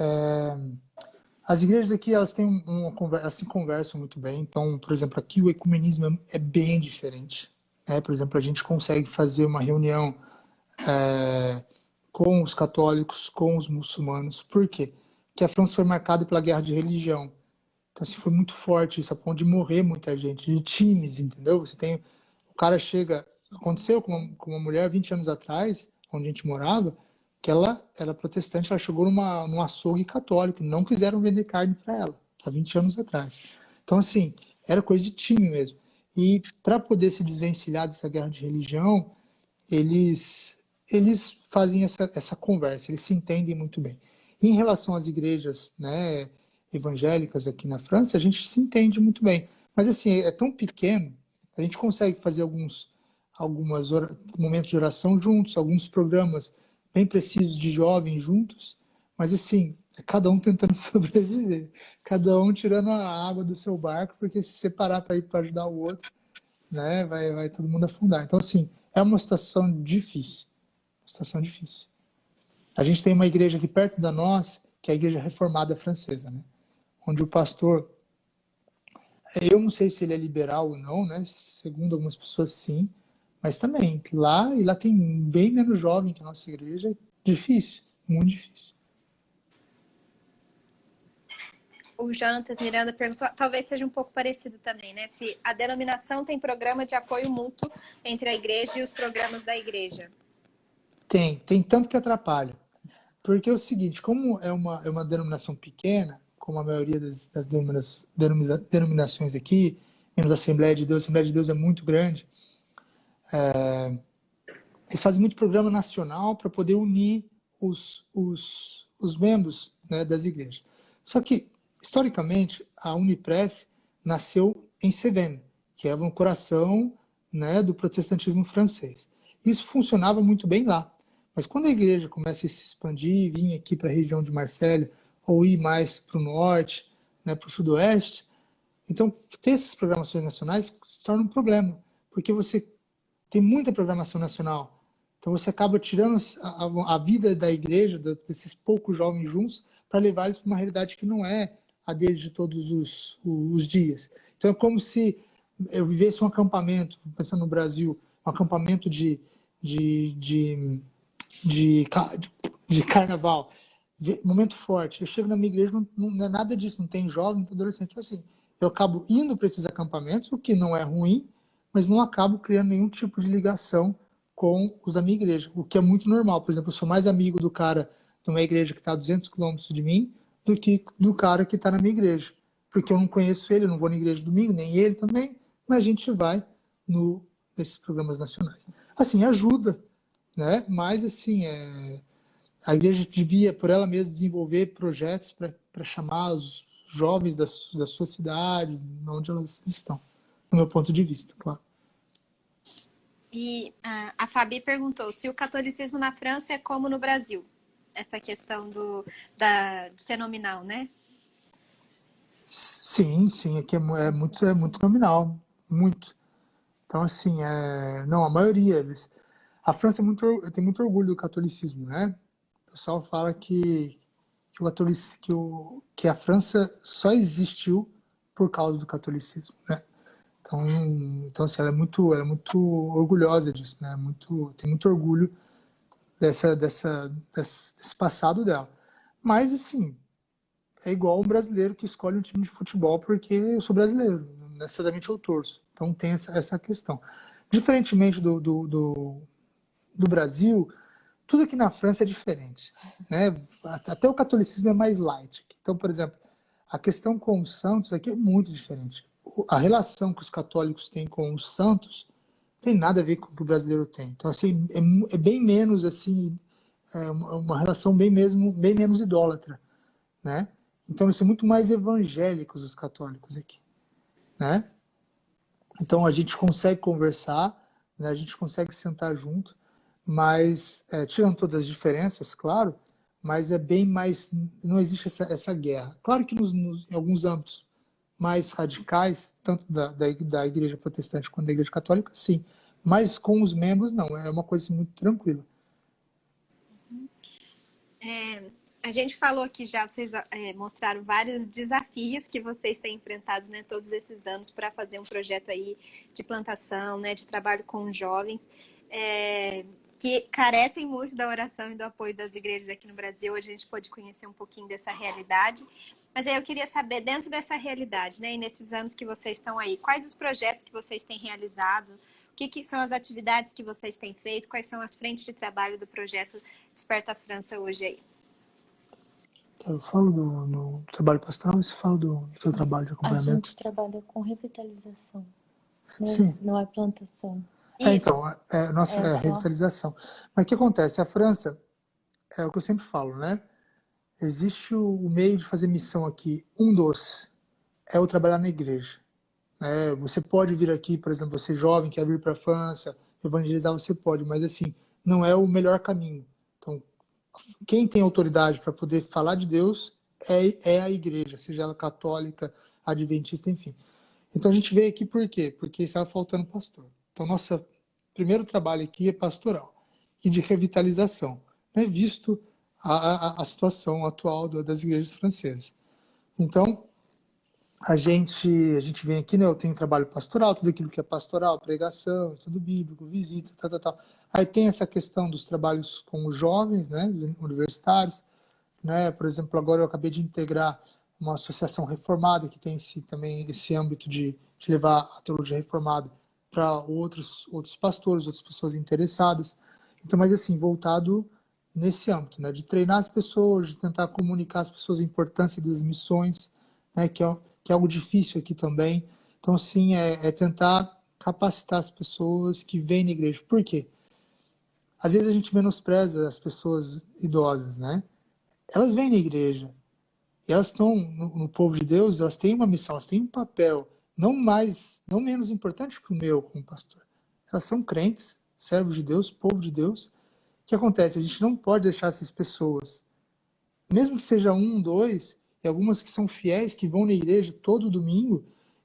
As igrejas aqui, elas têm elas se conversam muito bem. Então, por exemplo, aqui o ecumenismo é bem diferente. Por exemplo, a gente consegue fazer uma reunião com os católicos, com os muçulmanos. Por quê? Porque a França foi marcada pela guerra de religião. Então, assim, foi muito forte isso, a ponto de morrer muita gente, de times, entendeu? O cara chega... Aconteceu com uma mulher 20 anos atrás, onde a gente morava, que ela era protestante, ela chegou num açougue católico, não quiseram vender carne para ela, há 20 anos atrás. Então, assim, era coisa de time mesmo. E para poder se desvencilhar dessa guerra de religião, eles fazem essa conversa, eles se entendem muito bem. Em relação às igrejas, né, evangélicas aqui na França, a gente se entende muito bem. Mas, assim, é tão pequeno, a gente consegue fazer alguns momentos de oração juntos, alguns programas bem precisos de jovens juntos, mas assim, é cada um tentando sobreviver, cada um tirando a água do seu barco, porque se separar para ir para ajudar o outro, né, vai todo mundo afundar. Então, assim, é uma situação difícil, A gente tem uma igreja aqui perto da nossa, que é a Igreja Reformada Francesa, né, onde o pastor, eu não sei se ele é liberal ou não, né, segundo algumas pessoas sim, mas também, lá tem bem menos jovem que a nossa igreja, é difícil, muito difícil. O Jonatas Miranda perguntou, talvez seja um pouco parecido também, né? Se a denominação tem programa de apoio mútuo entre a igreja e os programas da igreja. Tem tanto que atrapalha. Porque é o seguinte, como é uma denominação pequena, como a maioria das denominações aqui, menos a Assembleia de Deus é muito grande, Eles fazem muito programa nacional para poder unir os membros, né, das igrejas. Só que, historicamente, a Unipref nasceu em Cévennes, que é no coração, né, do protestantismo francês. Isso funcionava muito bem lá. Mas quando a igreja começa a se expandir, vir aqui para a região de Marselha, ou ir mais para o norte, né, para o sudoeste, então ter essas programações nacionais se torna um problema, porque você tem muita programação nacional. Então você acaba tirando a vida da igreja, desses poucos jovens juntos, para levar eles para uma realidade que não é a deles de todos os dias. Então é como se eu vivesse um acampamento, pensando no Brasil, um acampamento de carnaval, momento forte. Eu chego na minha igreja, não é nada disso, não tem jovem, não tem adolescente. Então, assim, eu acabo indo para esses acampamentos, o que não é ruim, mas não acabo criando nenhum tipo de ligação com os da minha igreja, o que é muito normal. Por exemplo, eu sou mais amigo do cara de uma igreja que está a 200 quilômetros de mim do que do cara que está na minha igreja, porque eu não conheço ele, eu não vou na igreja domingo, nem ele também, mas a gente vai nesses programas nacionais. Assim, ajuda, né? Mas, assim, a igreja devia, por ela mesma, desenvolver projetos para chamar os jovens da sua cidade, onde elas estão, no meu ponto de vista, claro. E a Fabi perguntou se o catolicismo na França é como no Brasil, essa questão de ser nominal, né? Sim, aqui é muito nominal, muito. Então, assim, não, a maioria, a França tem muito orgulho do catolicismo, né? O pessoal fala que a França só existiu por causa do catolicismo, né? Então assim, ela é muito orgulhosa disso, né? Tem muito orgulho desse passado dela. Mas, assim, é igual um brasileiro que escolhe um time de futebol porque eu sou brasileiro, não necessariamente eu torço. Então tem essa questão. Diferentemente do Brasil, tudo aqui na França é diferente, né? Até o catolicismo é mais light. Então, por exemplo, a questão com os santos aqui é muito diferente. A relação que os católicos têm com os santos tem nada a ver com o que o brasileiro tem. Então, assim, é bem menos, assim, uma relação bem menos idólatra, né? Então, eles são muito mais evangélicos, os católicos aqui, né? Então, a gente consegue conversar, né? A gente consegue sentar junto, mas, tirando todas as diferenças, claro, mas é bem mais, não existe essa guerra. Claro que em alguns âmbitos mais radicais, tanto da igreja protestante quanto da igreja católica, sim, mas com os membros, não, é uma coisa muito tranquila. A gente falou aqui já, vocês mostraram vários desafios que vocês têm enfrentado, né, todos esses anos para fazer um projeto aí de plantação, né, de trabalho com jovens, que carecem muito da oração e do apoio das igrejas aqui no Brasil. Hoje a gente pôde conhecer um pouquinho dessa realidade. Mas aí eu queria saber, dentro dessa realidade, né, e nesses anos que vocês estão aí, quais os projetos que vocês têm realizado? O que são as atividades que vocês têm feito? Quais são as frentes de trabalho do projeto Desperta França hoje aí? Eu falo do trabalho pastoral e você fala do seu trabalho de acompanhamento? A gente trabalha com revitalização, Sim. Não é plantação. Então, nossa revitalização. Mas o que acontece? A França, é o que eu sempre falo, né? Existe o meio de fazer missão aqui, é o trabalhar na igreja. Você pode vir aqui, por exemplo, você jovem, quer vir para a França, evangelizar, você pode, mas assim, não é o melhor caminho. Então, quem tem autoridade para poder falar de Deus é a igreja, seja ela católica, adventista, enfim. Então a gente veio aqui por quê? Porque estava faltando pastor. Então nosso primeiro trabalho aqui é pastoral e de revitalização, né? Visto a situação atual das igrejas francesas. Então a gente vem aqui, né? Eu tenho trabalho pastoral, tudo aquilo que é pastoral, pregação, estudo bíblico, visita, tal. Aí tem essa questão dos trabalhos com os jovens, né? Universitários, né? Por exemplo, agora eu acabei de integrar uma associação reformada que tem também esse âmbito de levar a teologia reformada para outros pastores, outras pessoas interessadas. Então, mas assim, voltado nesse âmbito, né? De treinar as pessoas, de tentar comunicar às pessoas a importância das missões, né? Que é algo difícil aqui também. Então, sim, é tentar capacitar as pessoas que vêm na igreja. Por quê? Às vezes a gente menospreza as pessoas idosas, né? Elas vêm na igreja, e elas estão no povo de Deus, elas têm uma missão, elas têm um papel, não menos importante que o meu como pastor. Elas são crentes, servos de Deus, povo de Deus. O que acontece? A gente não pode deixar essas pessoas, mesmo que seja um, dois, e algumas que são fiéis, que vão na igreja todo domingo,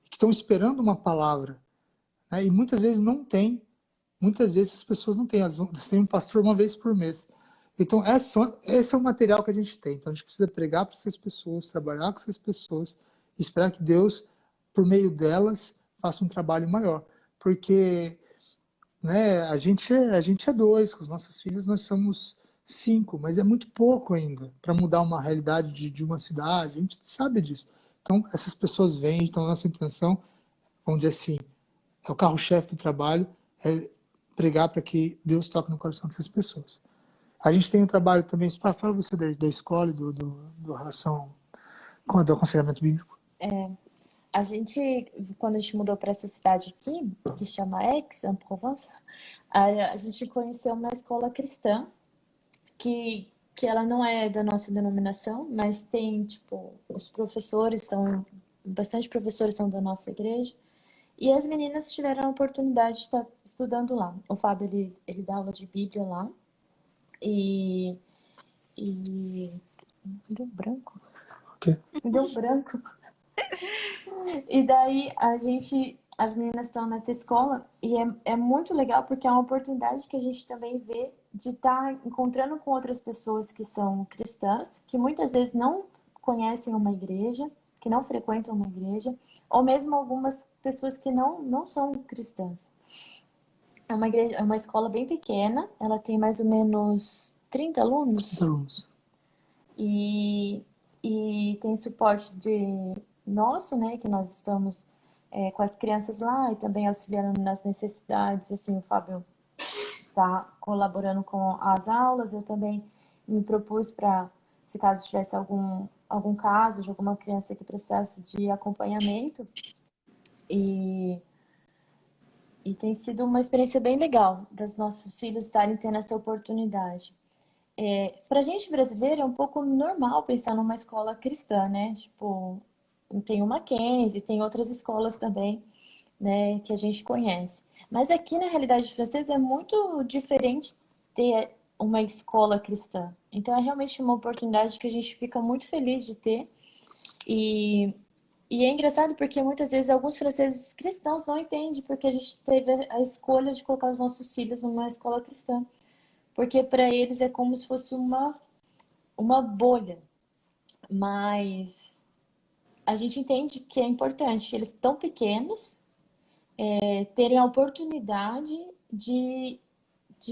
que estão esperando uma palavra, né? E muitas vezes não tem. Muitas vezes as pessoas não têm. Elas têm um pastor uma vez por mês. Então, esse é o material que a gente tem. Então, a gente precisa pregar para essas pessoas, trabalhar com essas pessoas, e esperar que Deus, por meio delas, faça um trabalho maior. Porque, né, a gente é dois, com os nossos filhos nós somos 5, mas é muito pouco ainda para mudar uma realidade de uma cidade. A gente sabe disso. Então, essas pessoas vêm, então, a nossa intenção, vamos dizer assim, é o carro-chefe do trabalho, é pregar para que Deus toque no coração dessas pessoas. A gente tem um trabalho também, fala você da escola, do relação com do aconselhamento bíblico. A gente, quando a gente mudou para essa cidade aqui, que se chama Aix-en-Provence, a gente conheceu uma escola cristã, que ela não é da nossa denominação, mas tem, tipo, os professores estão, bastante professores são da nossa igreja, e as meninas tiveram a oportunidade de estar estudando lá. O Fábio, ele dá aula de Bíblia lá, e deu branco. Okay. Deu branco. E daí as meninas estão nessa escola e é muito legal porque é uma oportunidade que a gente também vê de estar encontrando com outras pessoas que são cristãs, que muitas vezes não conhecem uma igreja, que não frequentam uma igreja, ou mesmo algumas pessoas que não são cristãs. É uma escola bem pequena, ela tem mais ou menos 30 alunos. 30 alunos. E tem suporte nosso, né, que nós estamos com as crianças lá e também auxiliando nas necessidades, assim, o Fábio está colaborando com as aulas, eu também me propus para, se caso tivesse algum caso de alguma criança que precisasse de acompanhamento, e tem sido uma experiência bem legal dos nossos filhos estarem tendo essa oportunidade. Pra gente brasileiro é um pouco normal pensar numa escola cristã, né? Tipo, tem o Mackenzie, tem outras escolas também, né, que a gente conhece. Mas aqui na realidade francesa é muito diferente ter uma escola cristã. Então é realmente uma oportunidade que a gente fica muito feliz de ter. E é engraçado porque muitas vezes alguns franceses cristãos não entendem porque a gente teve a escolha de colocar os nossos filhos numa escola cristã. Porque para eles é como se fosse uma bolha. Mas a gente entende que é importante, eles tão pequenos, terem a oportunidade de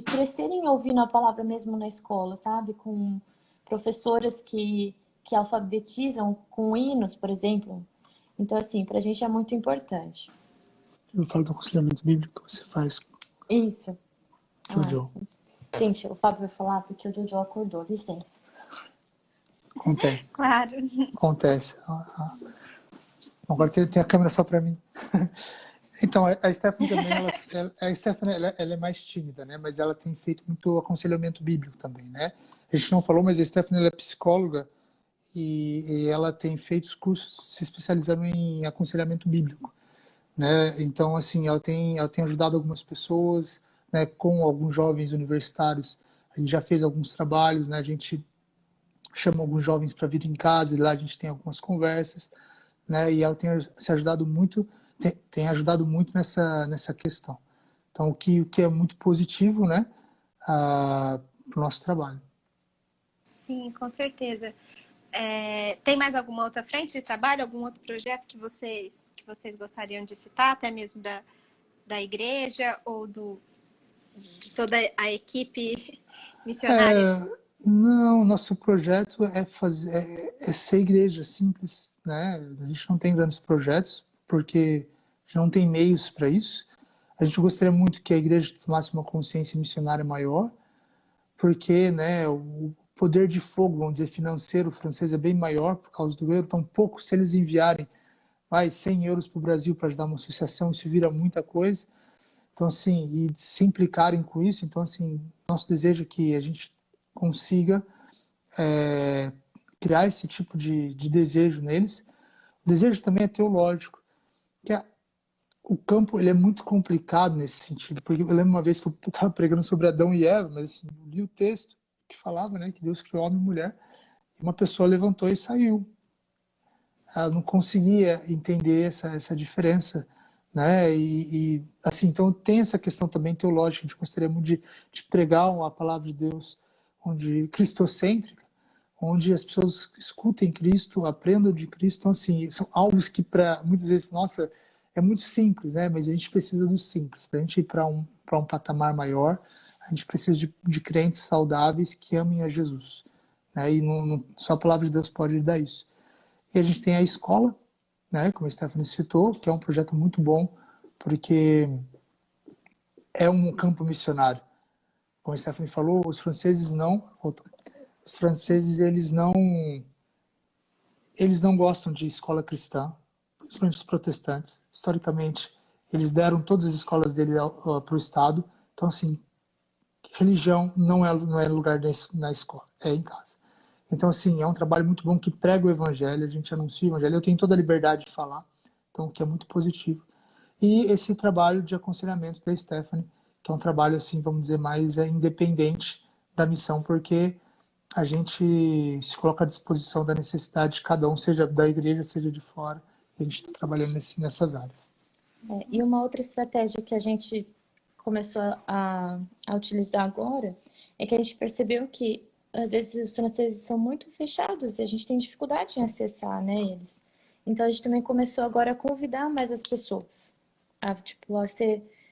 crescerem ouvindo a palavra mesmo na escola, sabe? Com professoras que alfabetizam com hinos, por exemplo. Então, assim, pra gente é muito importante. Eu falo do aconselhamento bíblico que você faz. Isso. Jojo. Gente, o Fábio vai falar porque o Jojo acordou, licença. Acontece. Claro. Acontece. Agora tem a câmera só para mim. Então, a Stephanie também, ela é mais tímida, né? Mas ela tem feito muito aconselhamento bíblico também, né? A gente não falou, mas a Stephanie ela é psicóloga e ela tem feito os cursos se especializando em aconselhamento bíblico, né? Então, assim, ela tem ajudado algumas pessoas, né? Com alguns jovens universitários. A gente já fez alguns trabalhos, né? A gente chama alguns jovens para vir em casa e lá a gente tem algumas conversas, né? E ela tem se ajudado muito, tem ajudado muito nessa questão. Então, o que é muito positivo, né? Para o nosso trabalho. Sim, com certeza. Tem mais alguma outra frente de trabalho, algum outro projeto que vocês gostariam de citar, até mesmo da igreja ou de toda a equipe missionária? Não, nosso projeto é ser igreja simples, né? A gente não tem grandes projetos porque a gente não tem meios para isso. A gente gostaria muito que a igreja tomasse uma consciência missionária maior, porque, né, o poder de fogo, vamos dizer, financeiro francês é bem maior por causa do euro. Então, pouco, se eles enviarem vai 100 euros para o Brasil para ajudar uma associação, isso vira muita coisa. Então, assim, e se implicarem com isso, então, assim, nosso desejo é que a gente consiga criar esse tipo de desejo neles. O desejo também é teológico, que o campo ele é muito complicado nesse sentido, porque eu lembro uma vez que eu estava pregando sobre Adão e Eva, mas assim, eu li o texto que falava, né, que Deus criou homem e mulher, e uma pessoa levantou e saiu. Ela não conseguia entender essa diferença, né? Assim, então tem essa questão também teológica. A gente gostaria muito de pregar a palavra de Deus, onde cristocêntrica, onde as pessoas escutem Cristo, aprendam de Cristo. Então, assim, são alvos que para muitas vezes, nossa, é muito simples, né? Mas a gente precisa do simples. Para a gente ir para um patamar maior, a gente precisa de crentes saudáveis que amem a Jesus, né? E só a palavra de Deus pode dar isso. E a gente tem a escola, né, como a Stephanie citou, que é um projeto muito bom, porque é um campo missionário. Como a Stephanie falou, os franceses eles não gostam de escola cristã, principalmente os protestantes. Historicamente, eles deram todas as escolas dele para o Estado. Então, assim, religião não é lugar na escola, é em casa. Então, assim, é um trabalho muito bom que prega o evangelho, a gente anuncia o evangelho, eu tenho toda a liberdade de falar, então, que é muito positivo. E esse trabalho de aconselhamento da Stephanie, que é um trabalho, assim, vamos dizer, mais independente da missão, porque a gente se coloca à disposição da necessidade de cada um, seja da igreja, seja de fora, e a gente está trabalhando nessas áreas. E uma outra estratégia que a gente começou a utilizar agora é que a gente percebeu que às vezes os franceses são muito fechados e a gente tem dificuldade em acessar, né, eles. Então a gente também começou agora a convidar mais as pessoas a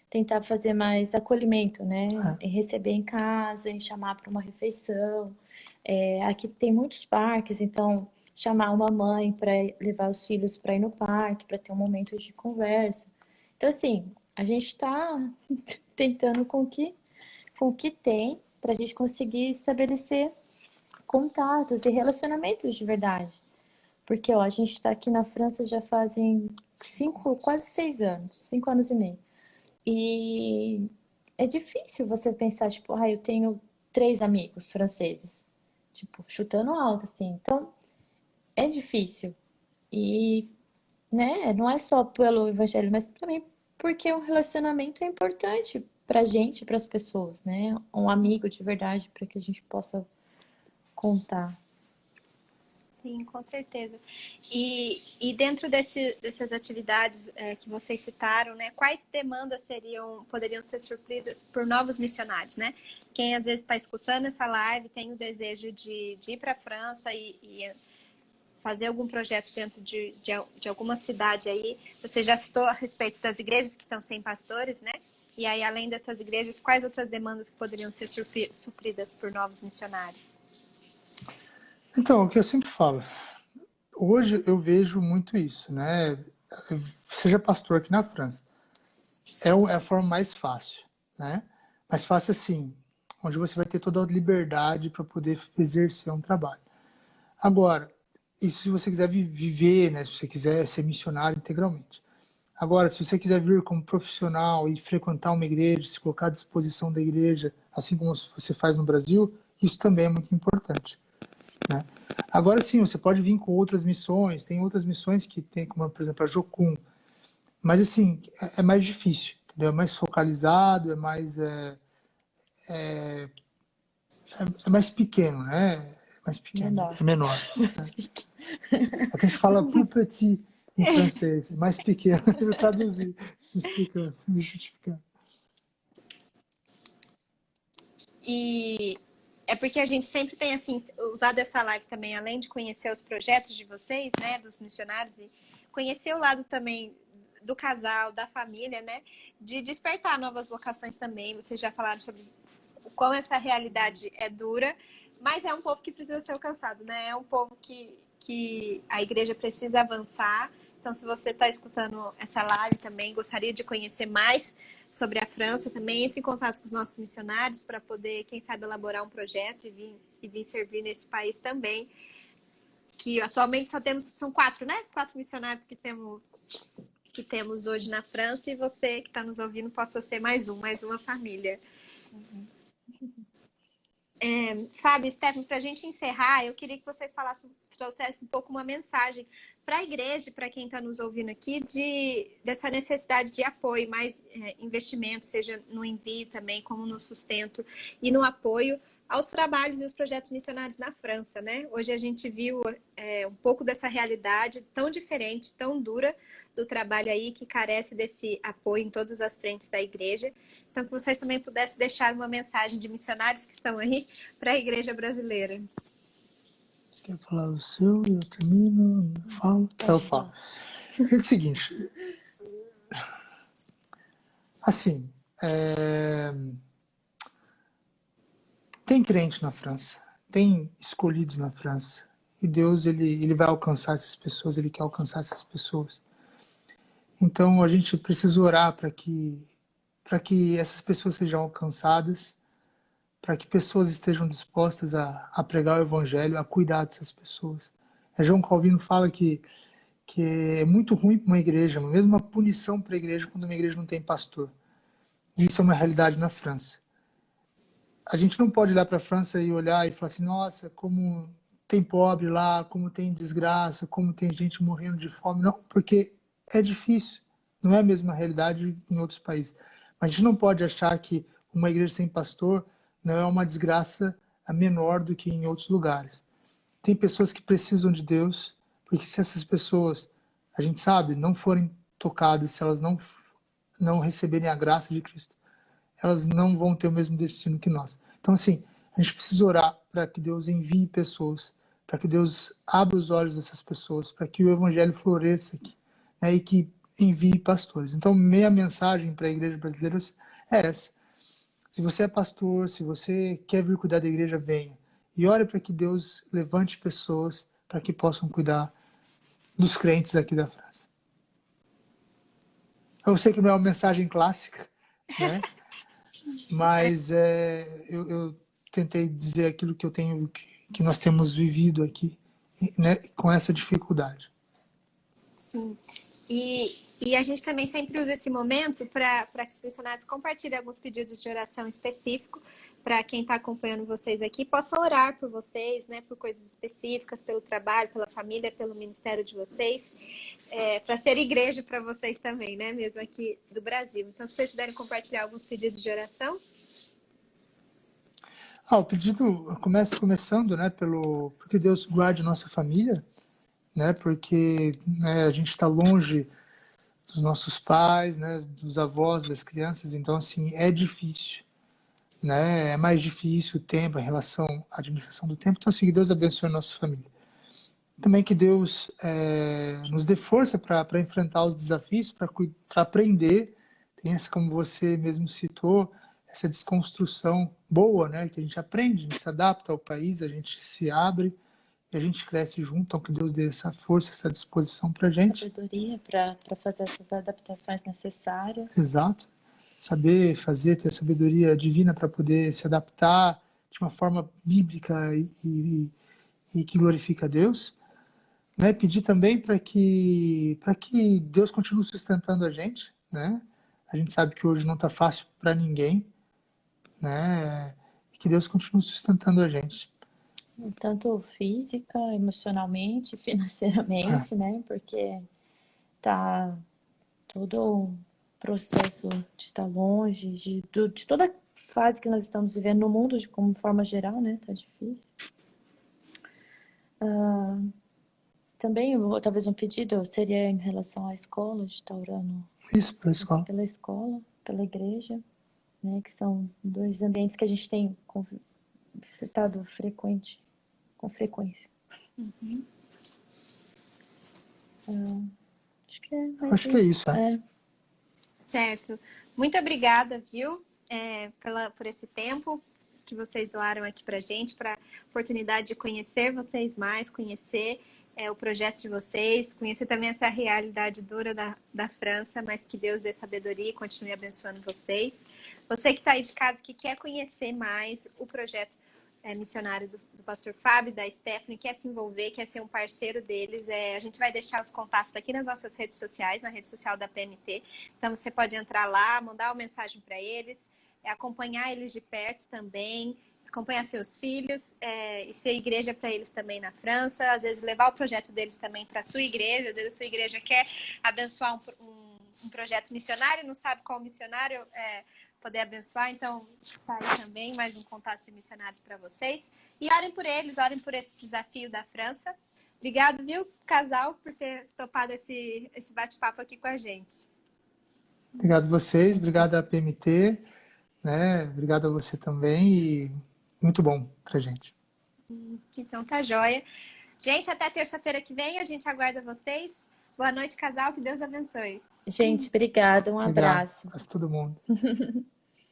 tentar fazer mais acolhimento, né, em receber em casa, em chamar para uma refeição. Aqui tem muitos parques, então chamar uma mãe para levar os filhos para ir no parque, para ter um momento de conversa. Então, assim, a gente está tentando com o que tem para a gente conseguir estabelecer contatos e relacionamentos de verdade. Porque, ó, a gente está aqui na França já fazem quase 6 anos, 5 anos e meio. E é difícil você pensar, tipo, eu tenho 3 amigos franceses. Tipo, chutando alto, assim. Então, é difícil. E, né, não é só pelo evangelho, mas também porque o relacionamento é importante pra gente, para as pessoas, né? Um amigo de verdade, para que a gente possa contar. Sim, com certeza. E dentro dessas atividades que vocês citaram, né, quais demandas poderiam ser supridas por novos missionários, né? Quem às vezes está escutando essa live tem o desejo de ir para a França e fazer algum projeto dentro de alguma cidade aí. Você já citou a respeito das igrejas que estão sem pastores, né? E aí, além dessas igrejas, quais outras demandas que poderiam ser supridas por novos missionários? Então, o que eu sempre falo, hoje eu vejo muito isso, né? Seja pastor aqui na França, é a forma mais fácil, né? Mais fácil assim, onde você vai ter toda a liberdade para poder exercer um trabalho. Agora, isso se você quiser viver, né? Se você quiser ser missionário integralmente. Agora, se você quiser vir como profissional e frequentar uma igreja, se colocar à disposição da igreja, assim como você faz no Brasil, isso também é muito importante, né? Agora sim, você pode vir com outras missões, tem outras missões que tem, como por exemplo a Jocum, mas assim, é mais difícil, entendeu? É mais focalizado, é mais pequeno, né? É mais pequeno, Menor. é menor. Né? É que a gente fala plus petit em francês, mais pequeno. Eu traduzi, me explicando, me justificando. E é porque a gente sempre tem, assim, usado essa live também, além de conhecer os projetos de vocês, né, dos missionários, e conhecer o lado também do casal, da família, né, de despertar novas vocações também. Vocês já falaram sobre o quão essa realidade é dura, mas é um povo que precisa ser alcançado, né, é um povo que a igreja precisa avançar. Então, se você está escutando essa live também, gostaria de conhecer mais sobre a França também, entre em contato com os nossos missionários para poder, quem sabe, elaborar um projeto e vir servir nesse país também. que atualmente são 4, né? 4 missionários que temos hoje na França, e você que está nos ouvindo possa ser mais uma família. Fábio, Stefano, para a gente encerrar, eu queria que vocês trouxessem um pouco uma mensagem para a igreja, para quem está nos ouvindo aqui, dessa necessidade de apoio, mais investimento, seja no envio também, como no sustento e no apoio aos trabalhos e os projetos missionários na França, né? Hoje a gente viu um pouco dessa realidade tão diferente, tão dura do trabalho aí, que carece desse apoio em todas as frentes da igreja. Então, que vocês também pudessem deixar uma mensagem de missionários que estão aí para a igreja brasileira. Você quer falar o seu e eu termino? Eu falo? Eu falo. É o seguinte, assim, tem crente na França, tem escolhidos na França, e Deus ele vai alcançar essas pessoas, ele quer alcançar essas pessoas. Então a gente precisa orar para que essas pessoas sejam alcançadas, para que pessoas estejam dispostas a pregar o evangelho, a cuidar dessas pessoas. João Calvino fala que é muito ruim para uma igreja, mesmo uma punição para a igreja quando uma igreja não tem pastor. E isso é uma realidade na França. A gente não pode olhar para a França e olhar e falar assim, nossa, como tem pobre lá, como tem desgraça, como tem gente morrendo de fome. Não, porque é difícil. Não é a mesma realidade em outros países. Mas a gente não pode achar que uma igreja sem pastor não é uma desgraça menor do que em outros lugares. Tem pessoas que precisam de Deus, porque se essas pessoas, a gente sabe, não forem tocadas, se elas não receberem a graça de Cristo, elas não vão ter o mesmo destino que nós. Então, assim, a gente precisa orar para que Deus envie pessoas, para que Deus abra os olhos dessas pessoas, para que o evangelho floresça aqui, né, e que envie pastores. Então, minha mensagem para a igreja brasileira é essa. Se você é pastor, se você quer vir cuidar da igreja, venha. E ore para que Deus levante pessoas para que possam cuidar dos crentes aqui da França. Eu sei que não é uma mensagem clássica, né? Mas eu tentei dizer aquilo que eu tenho, que nós temos vivido aqui, né, com essa dificuldade. Sim. E a gente também sempre usa esse momento para que os missionários compartilhem alguns pedidos de oração específico para quem está acompanhando vocês aqui, possa orar por vocês, né, por coisas específicas, pelo trabalho, pela família, pelo ministério de vocês, para ser igreja para vocês também, né, mesmo aqui do Brasil. Então, se vocês puderem compartilhar alguns pedidos de oração. O pedido começando, né, porque Deus guarde nossa família, né, porque, né, a gente está longe dos nossos pais, né, dos avós, das crianças, então, assim, é difícil, né, é mais difícil o tempo, em relação à administração do tempo. Então, assim, que Deus abençoe a nossa família. Também que Deus nos dê força para enfrentar os desafios, para aprender. Tem essa, como você mesmo citou, essa desconstrução boa, né, que a gente aprende, a gente se adapta ao país, a gente se abre e a gente cresce junto. Então, que Deus dê essa força, essa disposição para a gente. Sabedoria para fazer essas adaptações necessárias. Exato. Saber fazer, ter a sabedoria divina para poder se adaptar de uma forma bíblica e que glorifica a Deus. Né? Pedir também para que Deus continue sustentando a gente. Né? A gente sabe que hoje não está fácil para ninguém. Né? E que Deus continue sustentando a gente. Tanto física, emocionalmente, financeiramente, né? Porque tá todo o processo de estar longe, de toda a fase que nós estamos vivendo no mundo, de como forma geral, né? Tá difícil. Também, talvez um pedido seria em relação à escola, de estar orando. Isso, pela escola. Pela escola, pela igreja, né? Que são 2 ambientes que a gente tem estado com frequência. Uhum. Acho que é isso, né? Certo. Muito obrigada, viu, por esse tempo que vocês doaram aqui pra gente, para a oportunidade de conhecer vocês mais, conhecer o projeto de vocês, conhecer também essa realidade dura da França, mas que Deus dê sabedoria e continue abençoando vocês. Você que está aí de casa, que quer conhecer mais o projeto missionário do pastor Fábio, da Stephanie, quer se envolver, quer ser um parceiro deles, a gente vai deixar os contatos aqui nas nossas redes sociais, na rede social da PMT. Então você pode entrar lá, mandar uma mensagem para eles, acompanhar eles de perto também, acompanhar seus filhos e ser igreja para eles também na França, às vezes levar o projeto deles também para a sua igreja, às vezes a sua igreja quer abençoar um projeto missionário, não sabe qual missionário poder abençoar, então tá aí também mais um contato de missionários para vocês. E orem por eles, orem por esse desafio da França. Obrigado, viu, casal, por ter topado esse bate-papo aqui com a gente. Obrigado a vocês, obrigado à PMT, né? Obrigado a você também e muito bom pra gente. Então tá joia. Gente, até terça-feira que vem, a gente aguarda vocês. Boa noite, casal, que Deus abençoe. Gente, obrigada, um Obrigado abraço. a todo mundo.